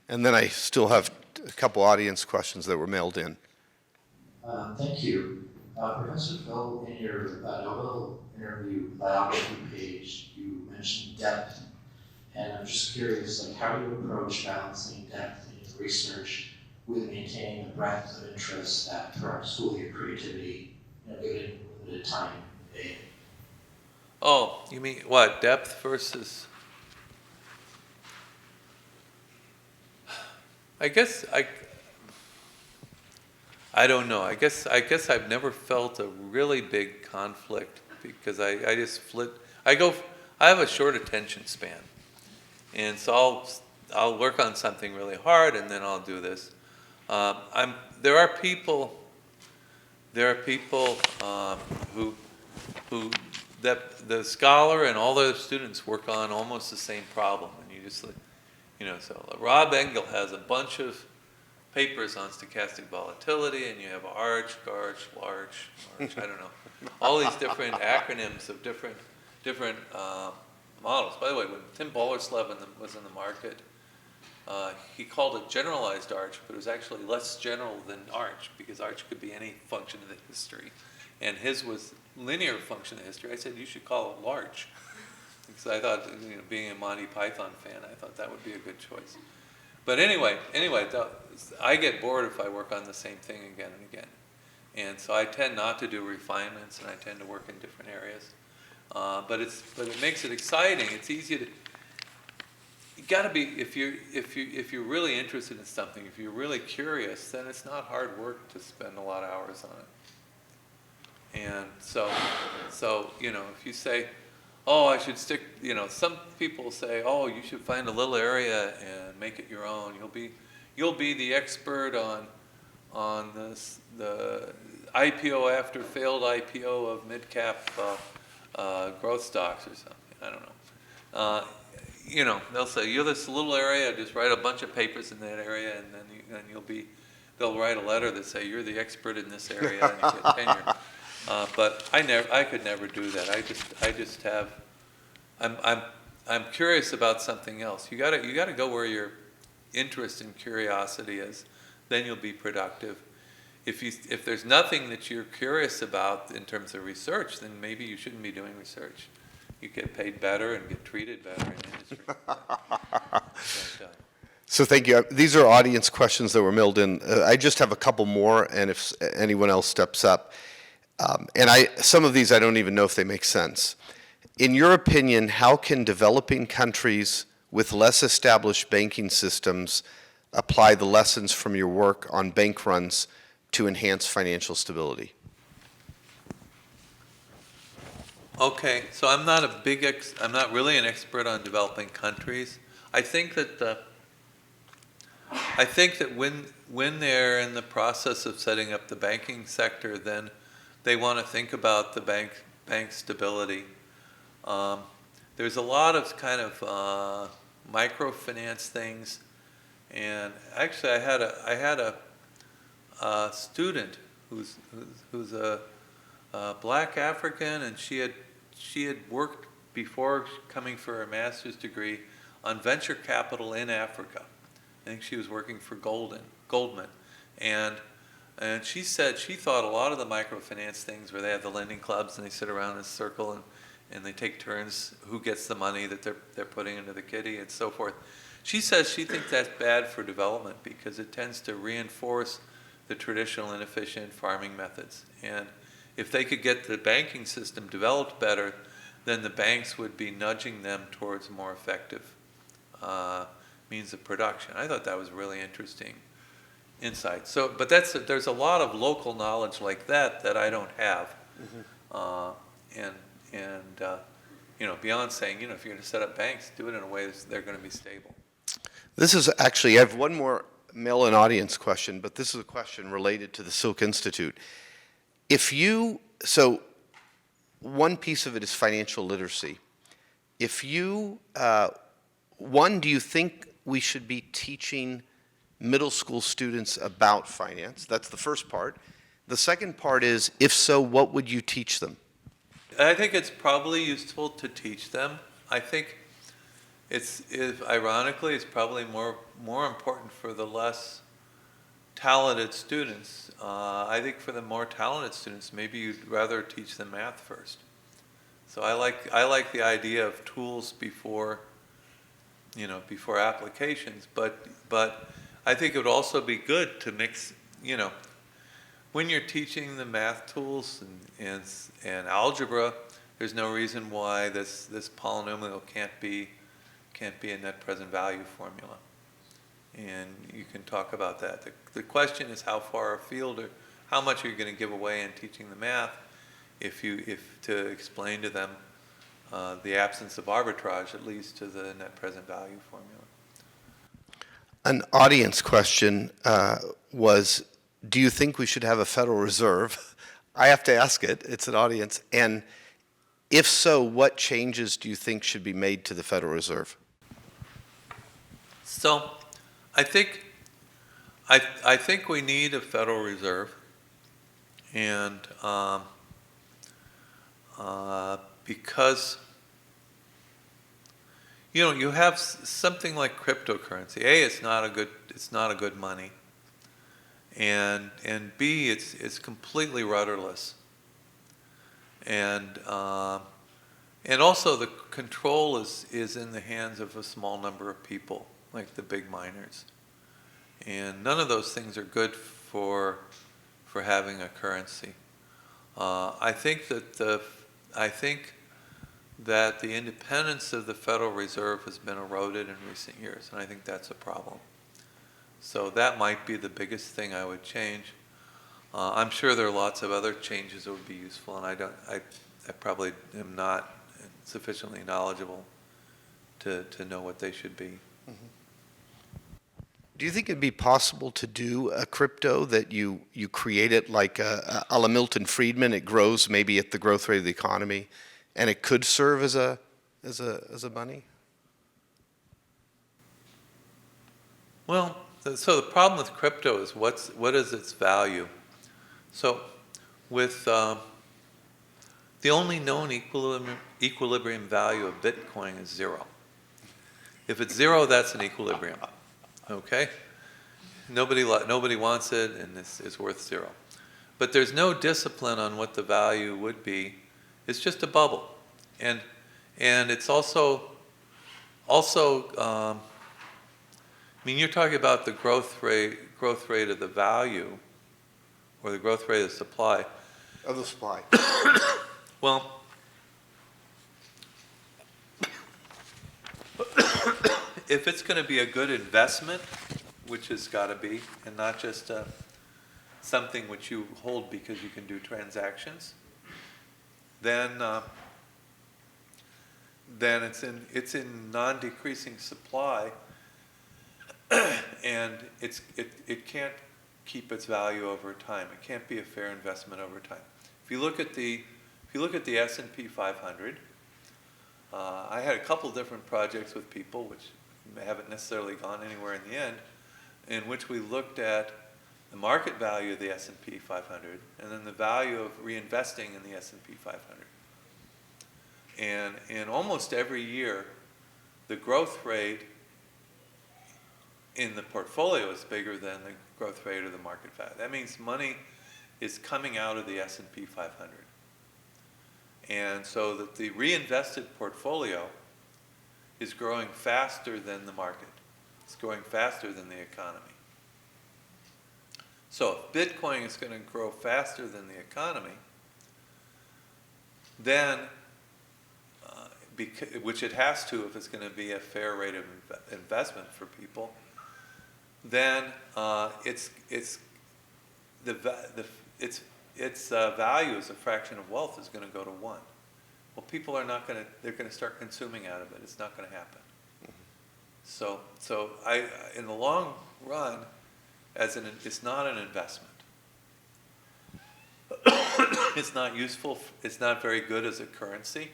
and then I still have a couple audience questions that were mailed in. Thank you. Professor Phil, in your Nobel interview biography page, you mentioned depth. And I'm just curious, like, how do you approach balancing depth in your research with maintaining a breadth of interest that perhaps fuel your creativity, given limited time in the day? Oh, you mean what? Depth versus? I guess I don't know. I guess I've never felt a really big conflict because I just flip. I have a short attention span, and so I'll work on something really hard, and then I'll do this. There are people who that the scholar and all the other students work on almost the same problem, and you just so Rob Engel has a bunch of papers on stochastic volatility, and you have arch, large, I don't know, all these different acronyms of different models. By the way, when Tim Bollerslev was in the market, he called it generalized arch, but it was actually less general than arch, because arch could be any function of the history, and his was linear function of history. I said, you should call it large. because I thought, being a Monty Python fan, I thought that would be a good choice. But anyway, I get bored if I work on the same thing again and again. And so I tend not to do refinements, and I tend to work in different areas. But it makes it exciting. It's easy to. You got to be, if you're really interested in something, if you're really curious, then it's not hard work to spend a lot of hours on it. And so if you say, oh, I should stick, some people say, oh, you should find a little area and make it your own. You'll be the expert on the IPO after failed IPO of mid-cap growth stocks or something. I don't know. They'll say, you're this little area, just write a bunch of papers in that area, and then they'll write a letter that say, you're the expert in this area, and you get tenure. But I could never do that. I'm curious about something else. You gotta go where your interest and curiosity is, then you'll be productive. If there's nothing that you're curious about in terms of research, then maybe you shouldn't be doing research. You get paid better and get treated better in industry. So thank you. These are audience questions that were mailed in. I just have a couple more, and if anyone else steps up. Some of these I don't even know if they make sense. In your opinion, how can developing countries with less established banking systems apply the lessons from your work on bank runs to enhance financial stability? Okay, so I'm not really an expert on developing countries. I think that when they're in the process of setting up the banking sector, then they want to think about the bank stability. There's a lot of kind of microfinance things, and actually I had a student who's a black African, and she had worked before coming for her master's degree on venture capital in Africa. I think she was working for Goldman, and she said she thought a lot of the microfinance things where they have the lending clubs and they sit around in a circle and they take turns who gets the money that they're putting into the kitty and so forth. She says she thinks that's bad for development because it tends to reinforce the traditional inefficient farming methods. And if they could get the banking system developed better, then the banks would be nudging them towards more effective means of production. I thought that was really interesting insight. So, but there's a lot of local knowledge like that I don't have. Beyond saying, if you're going to set up banks, do it in a way that they're going to be stable. This is actually, I have one more mail-in audience question, but this is a question related to the Silk Institute. So one piece of it is financial literacy. Do you think we should be teaching middle school students about finance? That's the first part. The second part is, if so, what would you teach them? I think it's probably useful to teach them. I think ironically, it's probably more important for the less talented students. I think for the more talented students, maybe you'd rather teach them math first. So I like the idea of tools before applications, but I think it would also be good to mix, when you're teaching the math tools and algebra, there's no reason why this polynomial can't be a net present value formula. And you can talk about that. The question is how far afield or how much are you going to give away in teaching the math if to explain to them the absence of arbitrage that leads to the net present value formula. An audience question was, do you think we should have a Federal Reserve? I have to ask it. It's an audience. And if so, what changes do you think should be made to the Federal Reserve? So I think we need a Federal Reserve, and because you have something like cryptocurrency. A, it's not a good money, and B, it's completely rudderless, and And also the control is in the hands of a small number of people, like the big miners. And none of those things are good for having a currency. I think that the independence of the Federal Reserve has been eroded in recent years, and I think that's a problem. So that might be the biggest thing I would change. I'm sure there are lots of other changes that would be useful, and I probably am not sufficiently knowledgeable to know what they should be. Do you think it'd be possible to do a crypto that you create it like a la Milton Friedman? It grows maybe at the growth rate of the economy, and it could serve as a money? Well, so the problem with crypto is what is its value? So with the only known equilibrium value of Bitcoin is 0. If it's 0, that's an equilibrium. Okay? Nobody wants it, and it's worth 0. But there's no discipline on what the value would be. It's just a bubble. And it's also I mean, you're talking about the growth rate of the value, or the growth rate of the supply. Of the supply. Well, if it's going to be a good investment, which has got to be, and not just something which you hold because you can do transactions, then it's in non-decreasing supply, and it can't keep its value over time. It can't be a fair investment over time. If you look at the S&P 500, I had a couple different projects with people which haven't necessarily gone anywhere in the end, in which we looked at the market value of the S&P 500 and then the value of reinvesting in the S&P 500. And in almost every year, the growth rate in the portfolio is bigger than the growth rate of the market value. That means money is coming out of the S&P 500. And so that the reinvested portfolio is growing faster than the market. It's growing faster than the economy. So if Bitcoin is going to grow faster than the economy, then, which it has to if it's going to be a fair rate of investment for people, then its value as a fraction of wealth is going to go to 1. Well, people are not going to, they're going to start consuming out of it. It's not going to happen. So in the long run, it's not an investment. It's not useful. It's not very good as a currency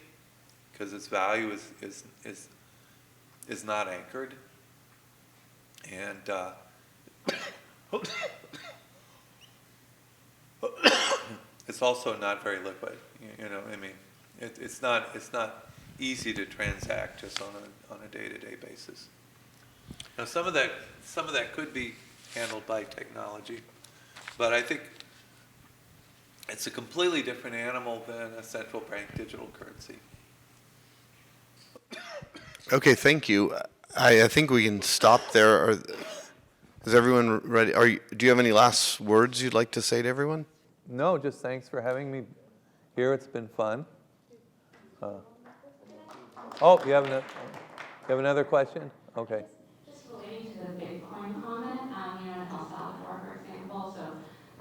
because its value is not anchored. And it's also not very liquid. You know, I mean, it's not easy to transact just on a day-to-day basis. Now, some of that could be handled by technology, but I think it's a completely different animal than a central bank digital currency. Okay, thank you. I think we can stop there. Is everyone ready? Do you have any last words you'd like to say to everyone? No, just thanks for having me here. It's been fun. You have another question? Okay. Just relating to the Bitcoin comment, in El Salvador, for example, so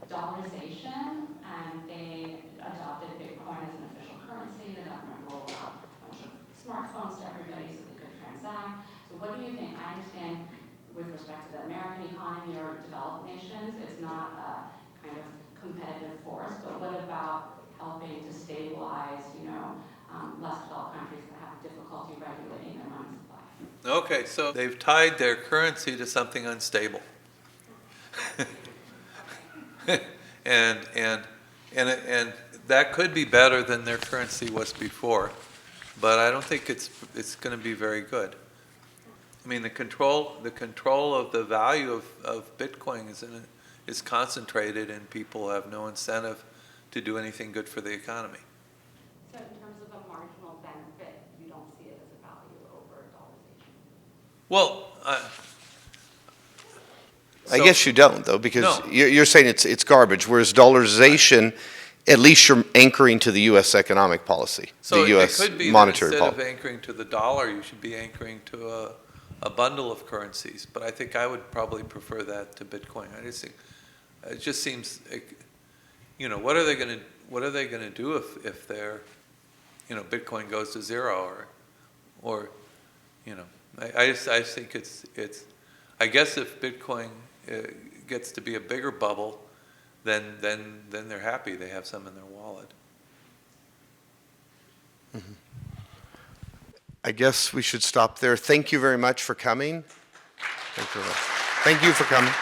dollarization, and they adopted Bitcoin as an official currency. The government rolled out a bunch of smartphones to everybody so they could transact. So what do you think? I understand with respect to the American economy or developed nations, it's not a kind of competitive force, but what about helping to stabilize, less developed countries that have difficulty regulating their money supply? Okay, so they've tied their currency to something unstable. and that could be better than their currency was before, but I don't think it's going to be very good. I mean, the control of the value of Bitcoin is concentrated, and people have no incentive to do anything good for the economy. So in terms of a marginal benefit Well, I guess you don't, though, because No. you're saying it's garbage, whereas dollarization, at least you're anchoring to the U.S. economic policy, so the U.S. it could be that monetary instead of policy. anchoring to the dollar, you should be anchoring to a bundle of currencies. But I think I would probably prefer that to Bitcoin. I just think it just seems, what are they going to do if their, Bitcoin goes to zero or I just think it's I guess if Bitcoin gets to be a bigger bubble, then they're happy. They have some in their wallet. I guess we should stop there. Thank you very much for coming. Thank you for coming.